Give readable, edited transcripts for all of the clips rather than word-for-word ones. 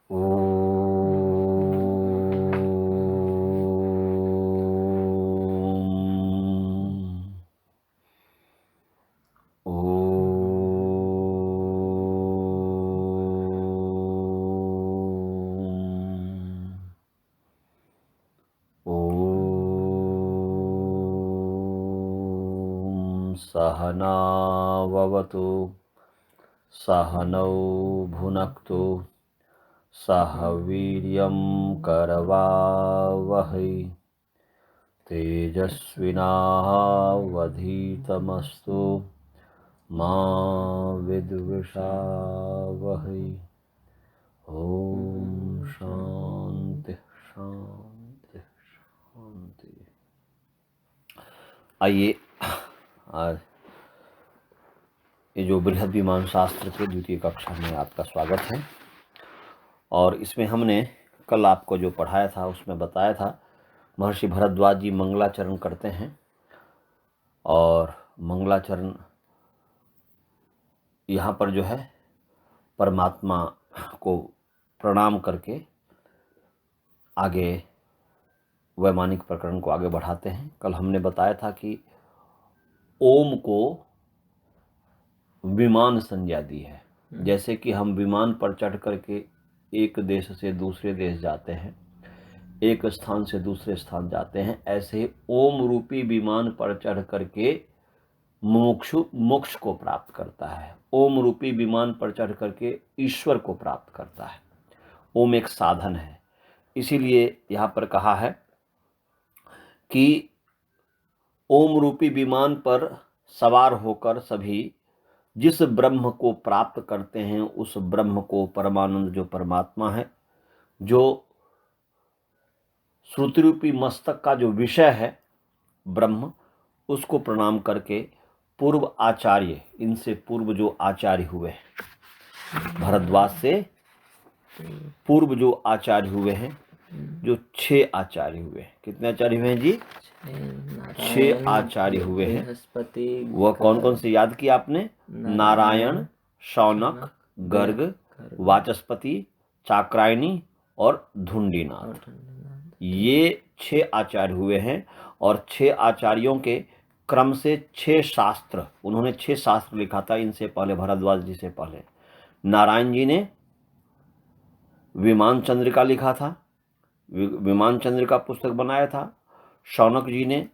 ॐ सहना ववतु सहनौ भुनक्तु सह वीर्यं करवावहै तेजस्विनावधीतमस्तु मा विद्विषावहै। ओम शांति शांति शांति। आइए, आज ये जो बृहद विमान शास्त्र के द्वितीय कक्षा में आपका स्वागत है। और इसमें हमने कल आपको जो पढ़ाया था उसमें बताया था महर्षि भरद्वाज जी मंगलाचरण करते हैं और मंगलाचरण यहाँ पर जो है परमात्मा को प्रणाम करके आगे वैमानिक प्रकरण को आगे बढ़ाते हैं। कल हमने बताया था कि ओम को विमान संज्ञा दी है। जैसे कि हम विमान पर चढ़ करके एक देश से दूसरे देश जाते हैं, एक स्थान से दूसरे स्थान जाते हैं, ऐसे ओम रूपी विमान पर चढ़ करके मुमुक्षु मोक्ष को प्राप्त करता है। ओम रूपी विमान पर चढ़ करके ईश्वर को प्राप्त करता है। ओम एक साधन है। इसीलिए यहाँ पर कहा है कि ओम रूपी विमान पर सवार होकर सभी जिस ब्रह्म को प्राप्त करते हैं, उस ब्रह्म को, परमानंद जो परमात्मा है, जो श्रुति रूपी मस्तक का जो विषय है ब्रह्म, उसको प्रणाम करके पूर्व आचार्य, इनसे पूर्व जो आचार्य हुए हैं, भरद्वाज से पूर्व जो आचार्य हुए हैं, जो 6 आचार्य हुए हैं। कितने आचार्य हुए हैं जी? 6 आचार्य हुए हैं। वह कौन कौन से याद किया आपने? नारायण, शौनक, गर्ग, वाचस्पति, चाक्रायणी और धुंडीनाथ। ये 6 आचार्य हुए हैं। और 6 आचार्यों के क्रम से 6 शास्त्र, उन्होंने 6 शास्त्र लिखा था। इनसे पहले, भरद्वाज जी से पहले, नारायण जी ने विमान चंद्रिका लिखा था, विमान चंद्रिका पुस्तक बनाया था। शौनक जी ने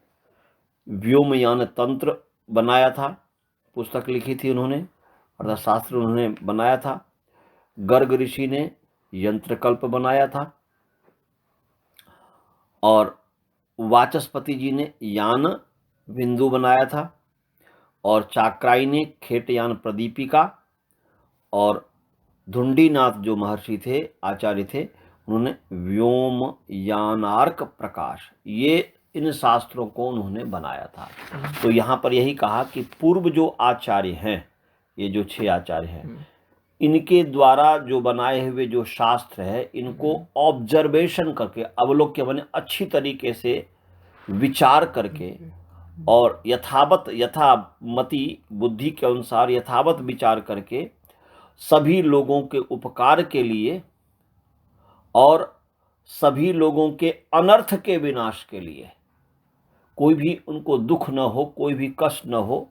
व्योमयान तंत्र बनाया था, पुस्तक लिखी थी उन्होंने, अर्थात शास्त्र उन्होंने बनाया था। गर्ग ऋषि ने यंत्रकल्प बनाया था। और वाचस्पति जी ने यान बिंदु बनाया था। और चाक्राई ने खेटयान प्रदीपिका। और धुंडीनाथ जो महर्षि थे, आचार्य थे, उन्होंने व्योम यानार्क प्रकाश, ये इन शास्त्रों को उन्होंने बनाया था। तो यहाँ पर यही कहा कि पूर्व जो आचार्य हैं, ये जो 6 आचार्य हैं, इनके द्वारा जो बनाए हुए जो शास्त्र है, इनको ऑब्जर्वेशन करके, अवलोक्य माने अच्छी तरीके से विचार करके और यथामति बुद्धि के अनुसार यथावत विचार करके सभी लोगों के उपकार के लिए और सभी लोगों के अनर्थ के विनाश के लिए, कोई भी उनको दुख न हो, कोई भी कष्ट न हो,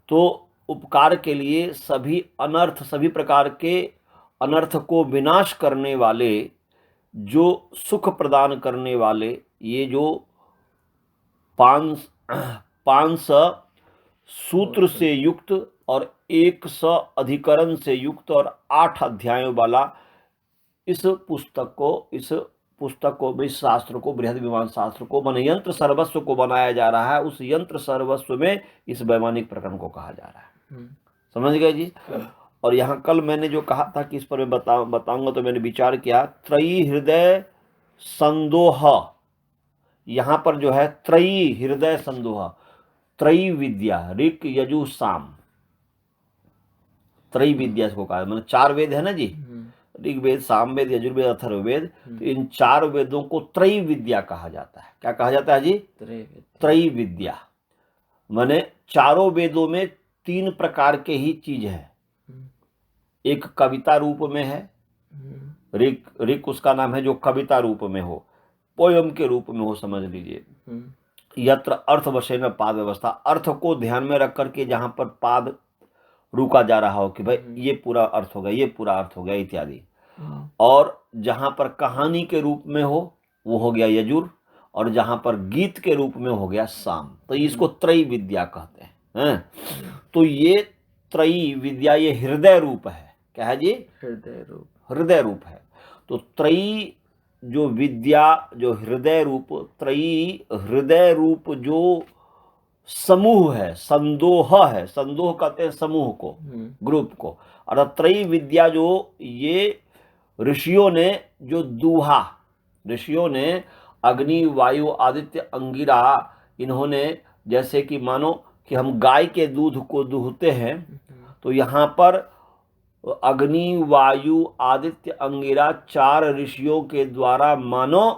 तो उपकार के लिए सभी अनर्थ, सभी प्रकार के अनर्थ को विनाश करने वाले, जो सुख प्रदान करने वाले, ये जो 500 सूत्र से युक्त और 100 अधिकरण से युक्त और 8 अध्यायों वाला इस पुस्तक को, इस शास्त्र को, बृहद विमान शास्त्र को, माने यंत्र सर्वस्व को बनाया जा रहा है। उस यंत्र सर्वस्व में इस वैमानिक प्रकरण को कहा जा रहा है। समझ गए जी? और यहाँ कल मैंने जो कहा था कि इस पर मैं बताऊंगा, तो मैंने विचार किया, त्रयी हृदय संदोह, यहाँ पर जो है त्रयी हृदय संदोह, त्रयी विद्या, ऋक यजु साम, त्रयी विद्या इसको कहा। मतलब 4 वेद है ना जी, ऋग्वेद, सामवेद, यजुर्वेद, अथर्ववेद। तो इन 4 वेदों को त्रयी विद्या कहा जाता है। क्या कहा जाता है जी? त्रयी विद्या। माने चारों वेदों में 3 प्रकार के ही चीज है। एक कविता रूप में है, ऋक ऋक उसका नाम है जो कविता रूप में हो, पोयम के रूप में हो, समझ लीजिए। यत्र अर्थ वशेन पाद व्यवस्था, अर्थ को ध्यान में रख करके जहां पर पाद रुका जा रहा हो कि भाई ये पूरा अर्थ हो गया, ये पूरा अर्थ हो गया इत्यादि। और जहां पर कहानी के रूप में हो वो हो गया यजुर, और जहां पर गीत के रूप में हो गया साम। तो इसको त्रयी विद्या कहते हैं। तो ये त्रयी विद्या ये हृदय रूप है। क्या है जी? हृदय रूप है। तो त्रयी जो विद्या, जो हृदय रूप, त्रयी हृदय रूप जो समूह है, संदोह है, संदोह कहते हैं समूह को, ग्रुप को। और त्रयी विद्या जो ये ऋषियों ने जो दूहा, ऋषियों ने अग्नि, वायु, आदित्य, अंगिरा, इन्होंने जैसे कि मानो कि हम गाय के दूध को दूहते हैं, तो यहाँ पर अग्नि, वायु, आदित्य, अंगिरा 4 ऋषियों के द्वारा मानो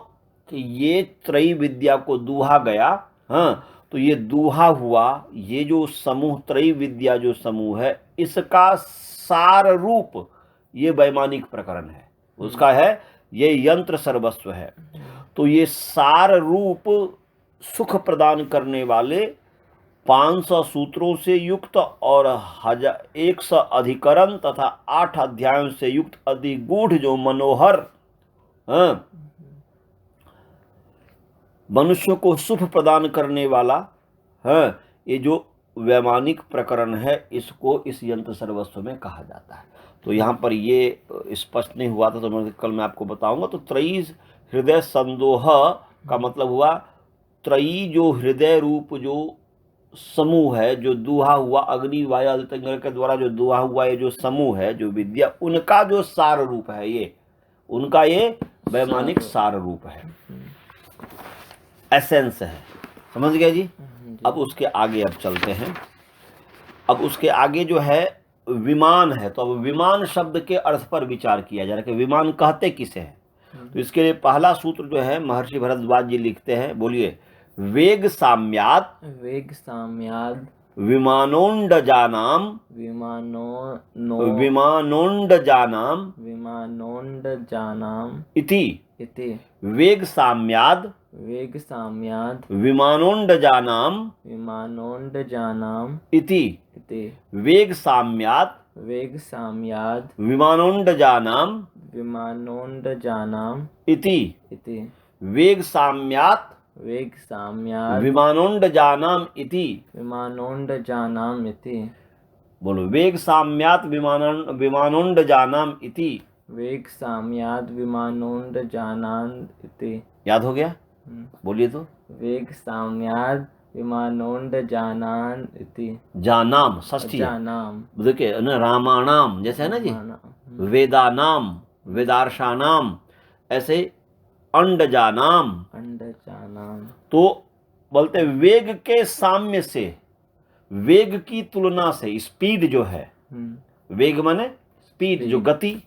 कि ये त्रयी विद्या को दूहा गया। हाँ, तो ये दूहा हुआ, ये जो समूह त्रयी विद्या जो समूह है, इसका सार रूप ये वैमानिक प्रकरण है, उसका है ये यंत्र सर्वस्व है। तो ये सार रूप सुख प्रदान करने वाले 500 सूत्रों से युक्त और 100 अधिकरण तथा 8 अध्यायों से युक्त अति गूढ़ जो मनोहर मनुष्य को सुख प्रदान करने वाला ये जो वैमानिक प्रकरण है, इसको इस यंत्र सर्वस्व में कहा जाता है। तो यहाँ पर ये स्पष्ट नहीं हुआ था, तो कल मैं आपको बताऊंगा। तो त्रयी हृदय संदोह का मतलब हुआ त्रयी जो हृदय रूप जो समूह है, जो दूहा हुआ, अग्नि, वायु, आदित्य के द्वारा जो दूहा हुआ ये जो समूह है, जो विद्या, उनका जो सार रूप है, ये उनका ये वैमानिक सार रूप है, एसेंस है। समझ गए जी? अब उसके आगे अब चलते हैं। अब उसके आगे जो है विमान है। तो अब विमान शब्द के अर्थ पर विचार किया जा रहा है कि विमान कहते किसे हैं। तो इसके लिए पहला सूत्र जो है महर्षि भरद्वाज जी लिखते हैं, बोलिए। वेग साम्यात विमानोंडजानाम इति वेग साम्याद विमानोंडजानाम इति वेग साम्यात विमानोंडजानाम इति वेग साम्यात विमानोंडजानाम इति। बोलो, वेग साम्यात विमानोंडजानाम इति। याद हो गया? बोलिए तो। वेग साम्याद विमानोंडजानान इति। जानाम षष्ठी देखिए ना, रामाणाम जैसे है ना जी, वेदानाम, वेदार्शानाम, ऐसे अंडजानाम। तो बोलते वेग के साम्य से, वेग की तुलना से, स्पीड जो है, वेग माने स्पीड, जो गति,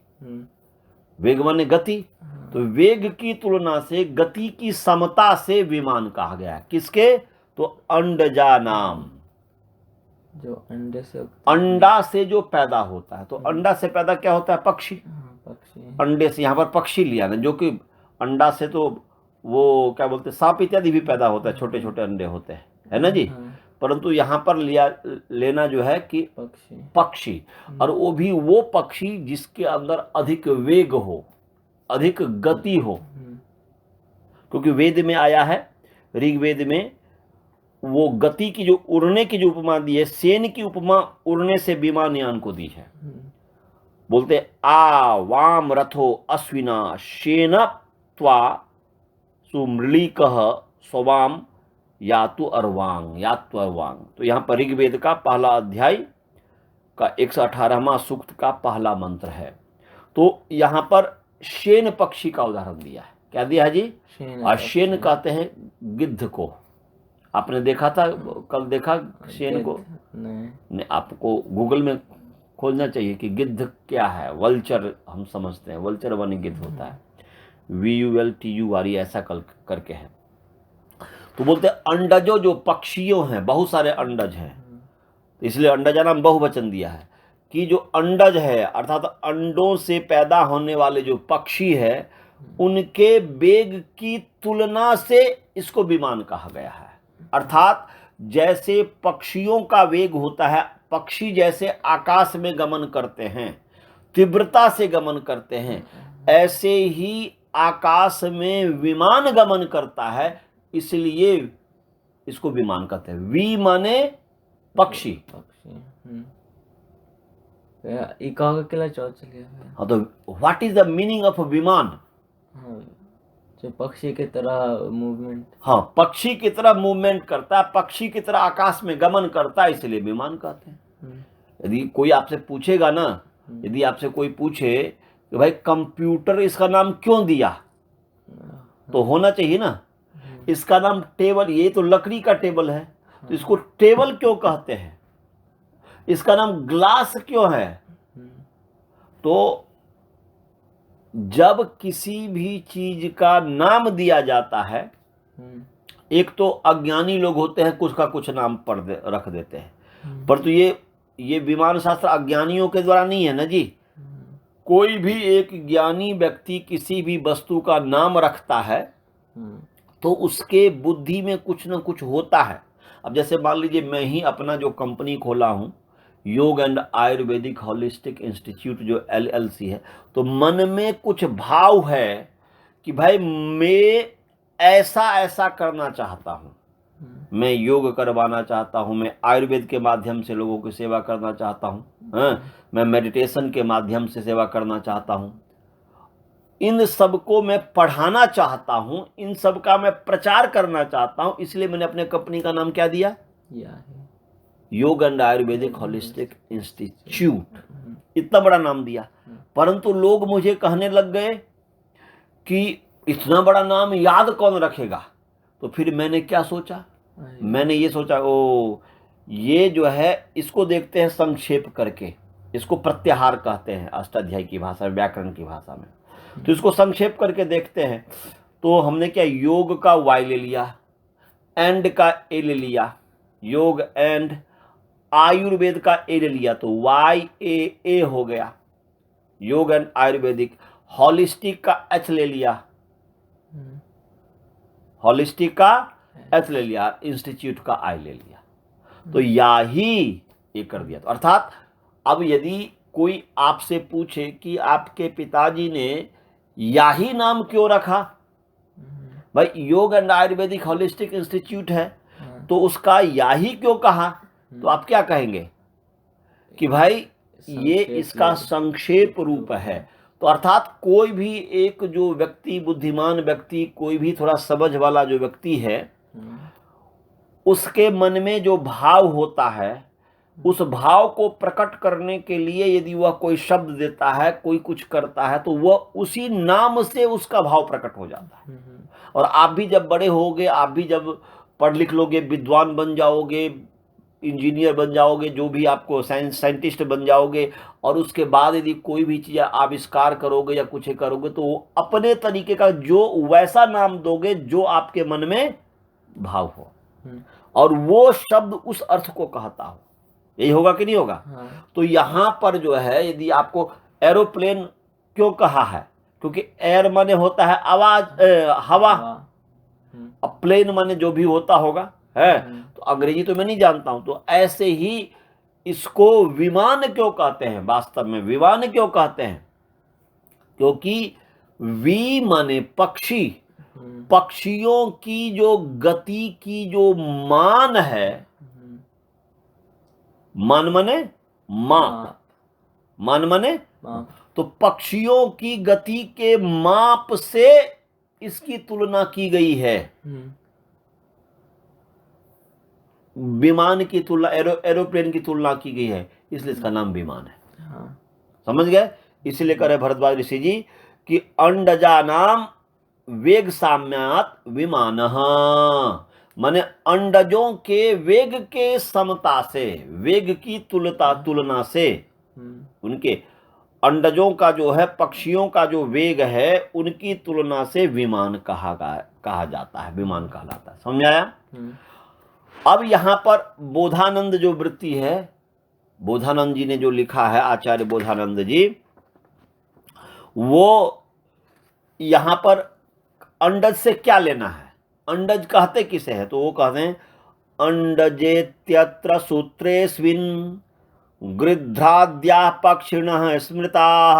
वेग माने गति, तो वेग की तुलना से गति की समता से विमान कहा गया। किसके? तो अंडजानाम, जो अंडा से जो पैदा होता है। तो अंडा से पैदा क्या होता है? पक्षी। अंडे से यहाँ पर पक्षी लिया ना, जो कि अंडा से तो वो क्या बोलते हैं, सांप इत्यादि भी पैदा होता है, छोटे छोटे अंडे होते हैं, है ना जी। परंतु यहाँ पर लेना जो है कि पक्षी, और वो भी वो पक्षी जिसके अंदर अधिक वेग हो, अधिक गति हो। क्योंकि वेद में आया है, ऋग्वेद में वो गति की जो, उड़ने की जो उपमा दी है, सेन की उपमा उड़ने से विमानयान को दी है। बोलते आ वाम रथो अश्विना शेन त्वा सुमृलिकः स्ववाम यातु अर्वांग, यातु अर्वांग। तो यहाँ पर ऋग्वेद का पहला अध्याय का 118वां सूक्त का पहला मंत्र है। तो यहाँ पर शेन पक्षी का उदाहरण दिया है। क्या दिया है जी? शेन कहते हैं गिद्ध को। आपने देखा था कल, देखा शेन को? नहीं, आपको गूगल में खोजना चाहिए कि गिद्ध क्या है। वल्चर हम समझते हैं, वल्चर वन गिद्ध होता है, VULTURE ऐसा करके है। तो बोलते अंडजो जो पक्षियों हैं, बहुत सारे अंडज हैं, इसलिए अंडजा नाम बहुवचन दिया है। कि जो अंडज है अर्थात अंडों से पैदा होने वाले जो पक्षी है उनके वेग की तुलना से इसको विमान कहा गया है। अर्थात जैसे पक्षियों का वेग होता है, पक्षी जैसे आकाश में गमन करते हैं, तीव्रता से गमन करते हैं, ऐसे ही आकाश में विमान गमन करता है, इसलिए इसको विमान कहते हैं। वी माने पक्षी। इका का किला चौथ चलिए। हाँ, तो what is the meaning of विमान? हाँ, जो पक्षी की तरह मूवमेंट। हाँ, पक्षी की तरह मूवमेंट करता है, पक्षी की तरह आकाश में गमन करता है, इसलिए विमान कहते हैं। यदि कोई आपसे पूछेगा ना, यदि आपसे कोई पूछे कि भाई कंप्यूटर इसका नाम क्यों दिया, तो होना चाहिए ना इसका नाम टेबल, ये तो लकड़ी का टेबल है तो इसको टेबल क्यों कहते हैं, इसका नाम ग्लास क्यों है। तो जब किसी भी चीज का नाम दिया जाता है, एक तो अज्ञानी लोग होते हैं कुछ का कुछ नाम रख देते हैं, पर तो ये विमान शास्त्र अज्ञानियों के द्वारा नहीं है ना जी। कोई भी एक ज्ञानी व्यक्ति किसी भी वस्तु का नाम रखता है तो उसके बुद्धि में कुछ ना कुछ होता है। अब जैसे मान लीजिए मैं ही अपना जो कंपनी खोला हूं, योग एंड आयुर्वेदिक होलिस्टिक इंस्टीट्यूट जो LLC है, तो मन में कुछ भाव है कि भाई मैं ऐसा ऐसा करना चाहता हूं, मैं योग करवाना चाहता हूं, मैं आयुर्वेद के माध्यम से लोगों की सेवा करना चाहता हूं, मैं मेडिटेशन के माध्यम से सेवा करना चाहता हूं, इन सबको मैं पढ़ाना चाहता हूं, इन सब का मैं प्रचार करना चाहता हूं, इसलिए मैंने अपने कंपनी का नाम क्या दिया, योग एंड आयुर्वेदिक होलिस्टिक इंस्टीट्यूट, इतना बड़ा नाम दिया। परंतु लोग मुझे कहने लग गए कि इतना बड़ा नाम याद कौन रखेगा। तो फिर मैंने क्या सोचा, मैंने ये सोचा ओ ये जो है इसको देखते हैं संक्षेप करके, इसको प्रत्याहार कहते हैं अष्टाध्यायी की भाषा, व्याकरण की भाषा में, तो इसको संक्षेप करके देखते हैं। तो हमने क्या योग का Y ले लिया, एंड का A ले लिया, योग एंड आयुर्वेद का A ले लिया, तो YAA हो गया, योग एंड आयुर्वेदिक। हॉलिस्टिक का H ले लिया, हॉलिस्टिक का H ले लिया, इंस्टीट्यूट का I ले लिया, तो यही ये कर दिया। तो अर्थात अब यदि कोई आपसे पूछे कि आपके पिताजी ने यही नाम क्यों रखा, भाई योग एंड आयुर्वेदिक होलिस्टिक इंस्टीट्यूट है तो उसका यही क्यों कहा, तो आप क्या कहेंगे कि भाई ये इसका संक्षेप रूप है। तो अर्थात कोई भी एक जो व्यक्ति, बुद्धिमान व्यक्ति, कोई भी थोड़ा समझ वाला जो व्यक्ति है, उसके मन में जो भाव होता है, उस भाव को प्रकट करने के लिए यदि वह कोई शब्द देता है, कोई कुछ करता है, तो वह उसी नाम से उसका भाव प्रकट हो जाता है। और आप भी जब बड़े होगे, आप भी जब पढ़ लिख लोगे, विद्वान बन जाओगे, इंजीनियर बन जाओगे, जो भी आपको साइंटिस्ट बन जाओगे, और उसके बाद यदि कोई भी चीज़ आविष्कार करोगे या कुछ करोगे, तो अपने तरीके का जो वैसा नाम दोगे जो आपके मन में भाव हो, और वो शब्द उस अर्थ को कहता हो। यही होगा कि नहीं होगा? तो यहां पर जो है, यदि आपको एरोप्लेन क्यों कहा है, क्योंकि एयर माने होता है आवाज, हवा, अब प्लेन माने जो भी होता होगा है, तो अंग्रेजी तो मैं नहीं जानता हूं। तो ऐसे ही इसको विमान क्यों कहते हैं, वास्तव में विमान क्यों कहते हैं, क्योंकि वी माने पक्षी, पक्षियों की जो गति की जो मान है, मान मने माप, मान मने, तो पक्षियों की गति के माप से इसकी तुलना की गई है। विमान की तुलना, एरोप्लेन की तुलना की गई है, इसलिए इसका नाम विमान है। समझ गए? इसलिए करे भरद्वाज ऋषि जी कि अंडजा नाम वेग साम्यात विमानः, माने अंडजों के वेग के समता से, वेग की तुलना से, उनके अंडजों का जो है, पक्षियों का जो वेग है, उनकी तुलना से विमान कहा जाता है, विमान कहलाता है। समझ आया? अब यहां पर बोधानंद जो वृत्ति है, बोधानंद जी ने जो लिखा है, आचार्य बोधानंद जी, वो यहां पर अंडज से क्या लेना है, अंडज कहते किसे है, तो वो कहते हैं अंडजेत्यत्र सूत्रेस्मिन् गृध्राद्याः पक्षिणः स्मृताः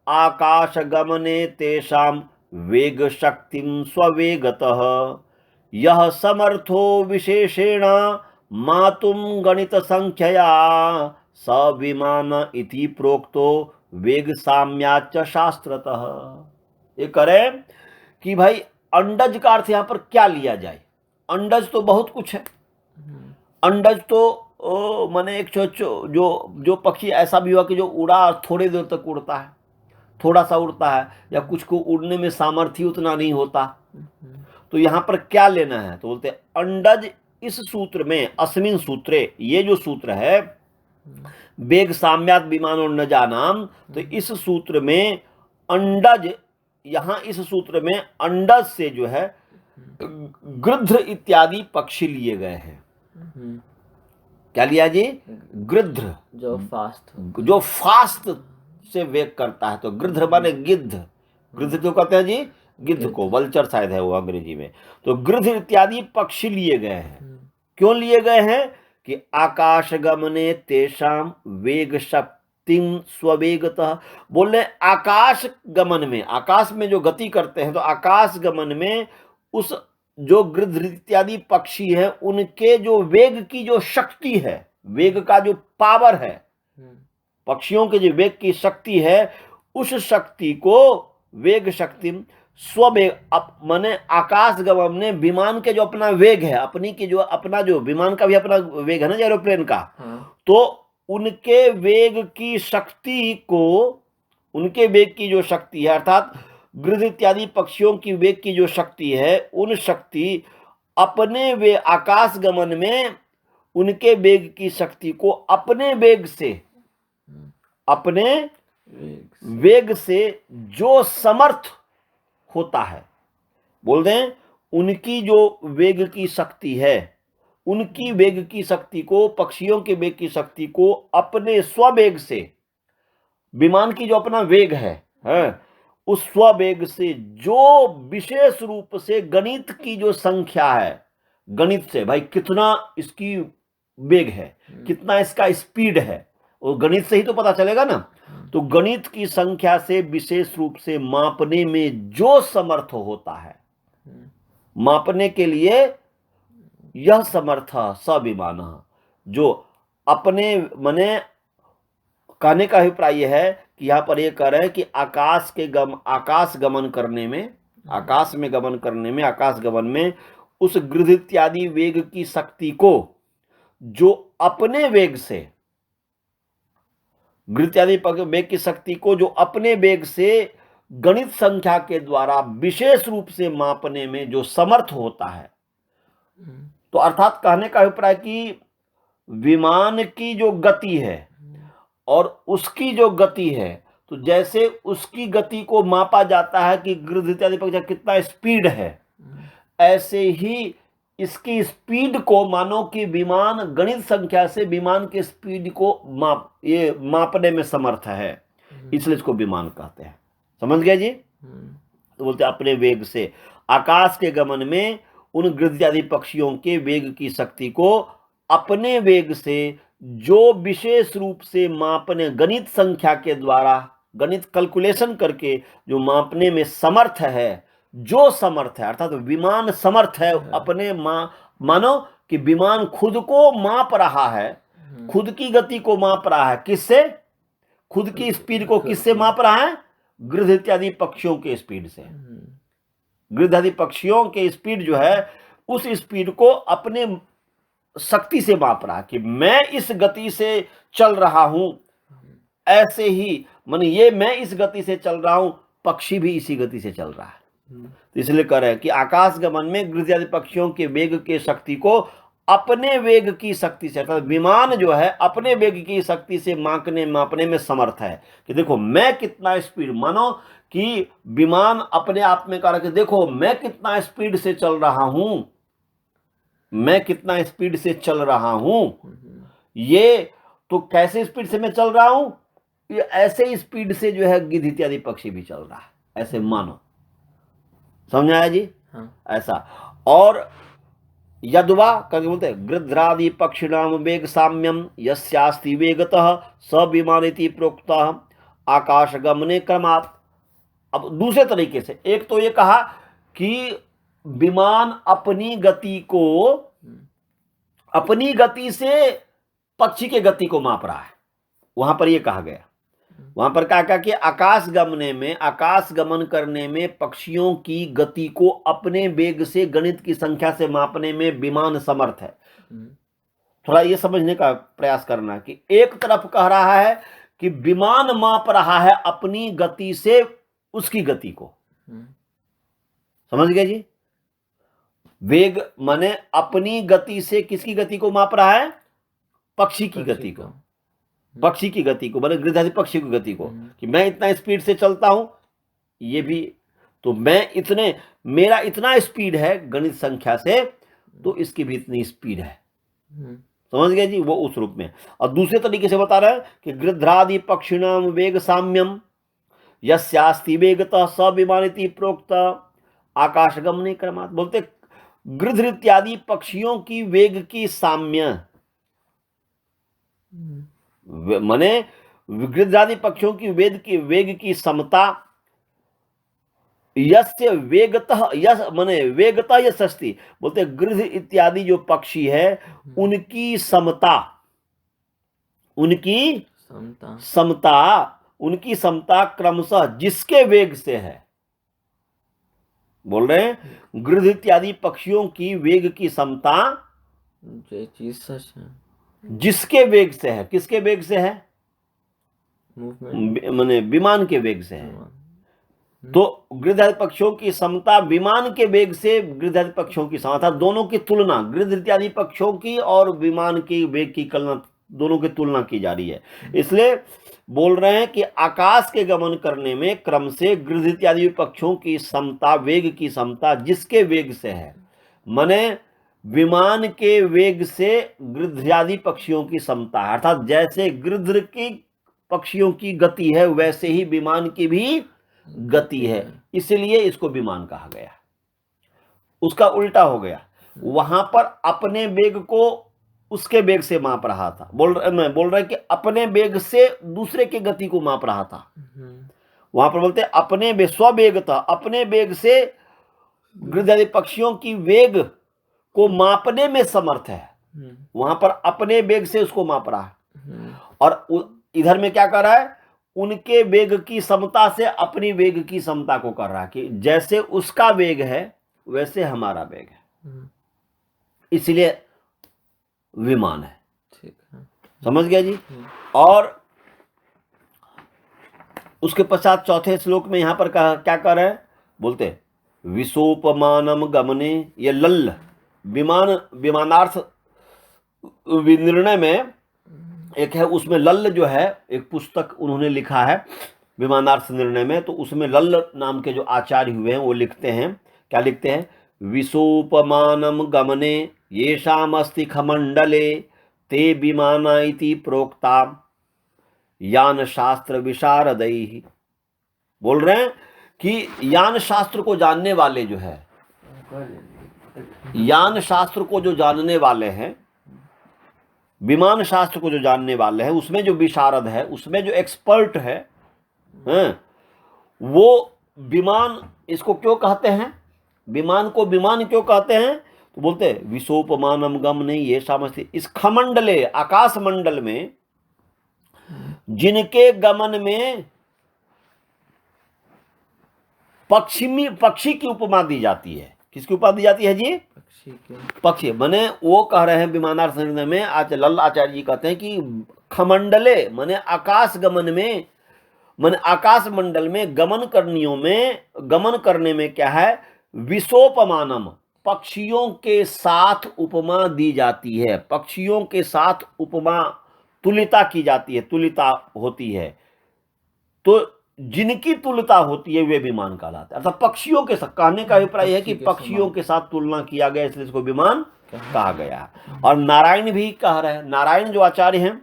आकाशगमने तेषां वेगशक्तिं स्ववेगतः यः समर्थो विशेषेण मातुं गणितसंख्यया स विमान इति प्रोक्तो वेग साम्याच्च शास्त्रतः। ये करें कि भाई अंडज का अर्थ यहां पर क्या लिया जाए। अंडज तो बहुत कुछ है। अंडज तो माने एक जो पक्षी ऐसा भी हुआ कि जो उड़ा और थोड़ी देर तक उड़ता है, थोड़ा सा उड़ता है, या कुछ को उड़ने में सामर्थ्य उतना नहीं होता। तो यहां पर क्या लेना है, तो बोलते अंडज इस सूत्र में, अस्मिन् सूत्रे, ये जो सूत्र है वेग साम्यात विमानो न जानाम, तो इस सूत्र में अंडज, यहां इस सूत्र में अंडज से जो है गृध्र इत्यादि पक्षी लिए गए हैं। क्या लिया जी, गृध्र, जो फास्ट से वेग करता है, तो गृध्र माने गिद्ध, गृध्र क्यों कहते हैं जी, गिद्ध को, वल्चर शायद है वो अंग्रेजी में। तो गृध्र इत्यादि पक्षी लिए गए हैं। क्यों लिए गए हैं कि आकाश गमने तेषाम वेग शक्तिं स्ववेगतः, बोले आकाश गमन में, आकाश में जो गति करते हैं, तो आकाश गमन में उस जो गृध्र इत्यादि पक्षी है उनके जो वेग की जो शक्ति है, वेग का जो पावर है, पक्षियों के जो वेग की शक्ति है, उस शक्ति को वेग शक्ति स्ववेग, माने आकाश गमन में विमान के जो अपना वेग है, अपनी की जो अपना जो विमान का भी अपना वेग है ना एरोप्लेन का, तो उनके वेग की शक्ति को, उनके वेग की जो शक्ति है, अर्थात गृध्र इत्यादि पक्षियों की वेग की जो शक्ति है, उन शक्ति अपने वे आकाश गमन में उनके वेग की शक्ति को अपने वेग से, अपने वेग से जो समर्थ होता है, बोल दें उनकी जो वेग की शक्ति है, उनकी वेग की शक्ति को, पक्षियों के वेग की शक्ति को अपने स्ववेग से, विमान की जो अपना वेग है, उस स्ववेग से जो विशेष रूप से गणित की जो संख्या है, गणित से भाई कितना इसकी वेग है, कितना इसका स्पीड है, और गणित से ही तो पता चलेगा ना। तो गणित की संख्या से विशेष रूप से मापने में जो समर्थ होता है, मापने के लिए यह समर्थ सविमान, जो अपने, माने कहने का अभिप्राय यह है कि यहां पर यह कह रहे हैं कि आकाश गमन करने में, आकाश में गमन करने में, आकाश गमन में उस गृध्र इत्यादि वेग की शक्ति को जो अपने वेग से, गृध्र इत्यादि वेग की शक्ति को जो अपने वेग से गणित संख्या के द्वारा विशेष रूप से मापने में जो समर्थ होता है। तो अर्थात कहने का अभिप्राय कि विमान की जो गति है और उसकी जो गति है, तो जैसे उसकी गति को मापा जाता है कि गृध्र इत्यादि पक्षी कितना स्पीड है, ऐसे ही इसकी स्पीड को, मानो कि विमान गणित संख्या से विमान के स्पीड को मापने में समर्थ है, इसलिए इसको विमान कहते हैं। समझ गए जी। तो बोलते अपने वेग से आकाश के गमन में उन गृध्र इत्यादि पक्षियों के वेग की शक्ति को अपने वेग से जो विशेष रूप से मापने, गणित संख्या के द्वारा, गणित कैलकुलेशन करके जो मापने में समर्थ है, जो समर्थ है, अर्थात विमान समर्थ है अपने, मानो कि विमान खुद को माप रहा है, खुद की गति को माप रहा है, किससे, खुद की स्पीड को किससे माप रहा है, गृध्र इत्यादि पक्षियों के स्पीड से। गृध्र आदि पक्षियों के स्पीड जो है, उस स्पीड को अपने शक्ति से माप रहा है कि मैं इस गति से चल रहा हूं, ऐसे ही माने ये मैं इस गति से चल रहा हूं, पक्षी भी इसी गति से चल रहा है। तो इसलिए कह रहे हैं कि आकाश गमन में गृध्र आदि पक्षियों के वेग के शक्ति को अपने वेग की शक्ति से, अर्थात विमान जो है अपने वेग की शक्ति से मापने में समर्थ है कि देखो मैं कितना स्पीड, मानो कि विमान अपने आप में कह रहा है कि देखो मैं कितना स्पीड से चल रहा हूं, मैं कितना स्पीड से चल रहा हूं, ये तो कैसे स्पीड से मैं चल रहा हूं, ये ऐसे ही स्पीड से जो है गिद्ध इत्यादि पक्षी भी चल रहा है, ऐसे मानो। समझ आया जी? हाँ। ऐसा। और यद्वा करके बोलते हैं गृध्रादि पक्षिणाम वेग साम्यम यस्यास्ति वेगतः स विमानिति प्रोक्तः आकाशगमने क्रमात्। अब दूसरे तरीके से, एक तो ये कहा कि विमान अपनी गति से पक्षी के गति को माप रहा है, वहां पर ये कहा गया। वहां पर क्या कहा कि आकाश गमन करने में पक्षियों की गति को अपने वेग से गणित की संख्या से मापने में विमान समर्थ है। थोड़ा ये समझने का प्रयास करना कि एक तरफ कह रहा है कि विमान माप रहा है अपनी गति से उसकी गति को, समझ गए जी? वेग माने अपनी गति से किसकी गति को माप रहा है? पक्षी की गति को, पक्षी की गति को, माने गिरधारी पक्षी की गति को, कि मैं इतना स्पीड से चलता हूं, ये भी तो मेरा इतना स्पीड है गणित संख्या से, तो इसकी भी इतनी स्पीड है। समझ गए जी? वो उस रूप में। और दूसरे तरीके से बता रहा है कि गृध्रादि पक्षिणाम वेग साम्यम यस्यास्ति वेगतः स विमानिति प्रोक्त आकाशगमने क्रमात्। बोलते गृध्र इत्यादि पक्षियों की वेग की साम्य, माने गृध्रादि पक्षियों की वेग की समता, यस्य वेगतः माने वेगतः यस्ति, बोलते गृध्र इत्यादि जो पक्षी है उनकी समता, उनकी समता क्रमशः जिसके वेग से है। बोल रहे हैं गृध्र इत्यादि पक्षियों की वेग की समता जिसके वेग से है। किसके वेग से है? माने विमान के वेग से है। तो गृध्र पक्षियों की समता विमान के वेग से गृध्र पक्षियों की समता, दोनों की तुलना, गृध्र इत्यादि पक्षियों की और विमान की वेग की दोनों की तुलना की जा रही है। इसलिए बोल रहे हैं कि आकाश के गमन करने में क्रम से गृध्र इत्यादि पक्षियों की समता, वेग की समता जिसके वेग से है, माने विमान के वेग से गृध्रादि पक्षियों की समता है। अर्थात जैसे गृध्र की पक्षियों की गति है वैसे ही विमान की भी गति है, इसलिए इसको विमान कहा गया। उसका उल्टा हो गया, वहां पर अपने वेग को उसके वेग से माप रहा था। बोल रहे कि अपने वेग से दूसरे की गति को माप रहा था। वहां पर बोलते अपने स्ववेग था, अपने वेग से गृध्रादि पक्षियों की वेग को मापने में समर्थ है। वहां पर अपने वेग से उसको माप रहा है। और इधर में क्या कर रहा है? उनके वेग की समता से अपनी वेग की समता को कर रहा है, कि जैसे उसका वेग है वैसे हमारा वेग है, इसलिए विमान है। ठीक है, समझ गया जी? और उसके पश्चात चौथे श्लोक में यहां पर क्या कर रहे हैं? बोलते विशोपमानम गमने, ये लल्ल विमानार्थ विनिर्णय में एक है, उसमें लल्ल जो है एक पुस्तक उन्होंने लिखा है विमानार्थ निर्णय में, तो उसमें लल्ल नाम के जो आचार्य हुए हैं वो लिखते हैं, क्या लिखते हैं? विशोपमानम गमने येषामस्ति खमंडले ते विमाना इति प्रोक्ता यान शास्त्र विशारदैहि। बोल रहे हैं कि यान शास्त्र को जानने वाले जो है, यान शास्त्र को जो जानने वाले हैं, विमान शास्त्र को जो जानने वाले हैं, उसमें जो विशारद है, उसमें जो एक्सपर्ट है, वो विमान इसको क्यों कहते हैं? विमान को विमान क्यों कहते हैं? तो बोलते हैं विशोपमानम गमने ये सामस्ति, इस खमंडले आकाश मंडल में जिनके गमन में पक्षी की उपमा दी जाती है। किसकी उपमा दी जाती है जी? पक्षी। माने वो कह रहे हैं विमानार्थ निर्णय में लल्ल आचार्य जी कहते हैं कि खमंडले माने आकाश गमन में, माने आकाश मंडल में गमन करने में क्या है? विशोपमानम, पक्षियों के साथ उपमा दी जाती है, पक्षियों के साथ उपमा तुल्यता की जाती है, तुल्यता होती है। तो जिनकी तुलता होती है वे विमान कहलाते हैं। अर्थात पक्षियों के साथ, कहने का अभिप्राय है कि पक्षियों के साथ तुलना किया गया, इसलिए इसको विमान कहा गया। और नारायण भी कह रहे हैं, नारायण जो आचार्य हैं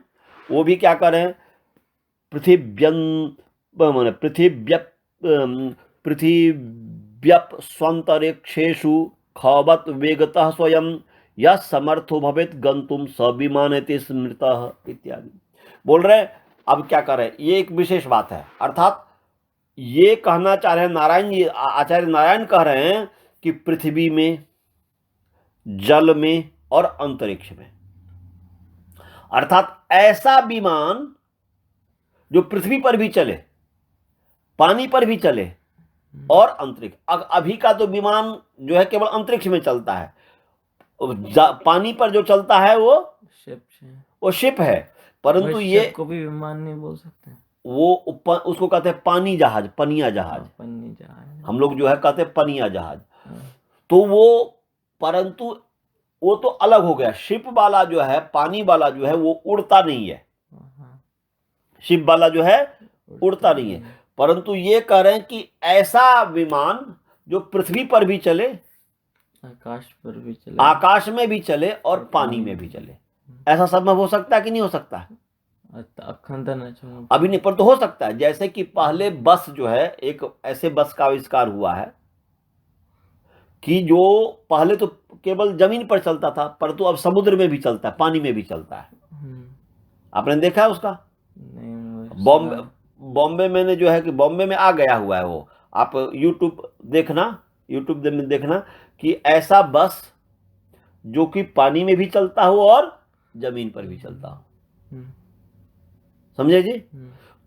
वो भी क्या कर रहे हैं, पृथिव्यप स्वंतरिक्षेषु खवत वेगतः स्वयं या समर्थो भवेत गंतुम सविमान स्मृतः इत्यादि बोल रहे हैं। अब क्या कर रहे हैं, ये एक विशेष बात है, अर्थात ये कहना चाह रहे हैं नारायण जी, आचार्य नारायण कह रहे हैं कि पृथ्वी में, जल में और अंतरिक्ष में, अर्थात ऐसा विमान जो पृथ्वी पर भी चले, पानी पर भी चले और अंतरिक्ष। अभी का तो विमान जो है केवल अंतरिक्ष में चलता है, पानी पर जो चलता है वो शिप है, परंतु ये को भी विमान नहीं बोल सकते, वो उसको कहते हैं पानी जहाज, पनिया जहाज, हम लोग जो है कहते हैं पनिया जहाज। तो वो, परंतु वो तो अलग हो गया, शिप वाला जो है, पानी वाला जो है वो उड़ता नहीं है, शिप वाला जो है उड़ता नहीं है, परंतु ये कह रहे हैं कि ऐसा विमान जो पृथ्वी पर भी चले, आकाश पर भी चले, आकाश में भी चले और पानी में भी चले, ऐसा संभव हो सकता है कि नहीं हो सकता है? अभी नहीं, पर तो हो सकता है। जैसे कि पहले बस जो है, एक ऐसे बस का आविष्कार हुआ है कि जो पहले तो केवल जमीन पर चलता था, परंतु अब समुद्र में भी चलता है, पानी में भी चलता है। आपने देखा है उसका? बॉम्बे में जो है कि बॉम्बे में आ गया हुआ है वो, आप यूट्यूब में देखना कि ऐसा बस जो कि पानी में भी चलता हो और जमीन पर भी चलता हो, समझे जी?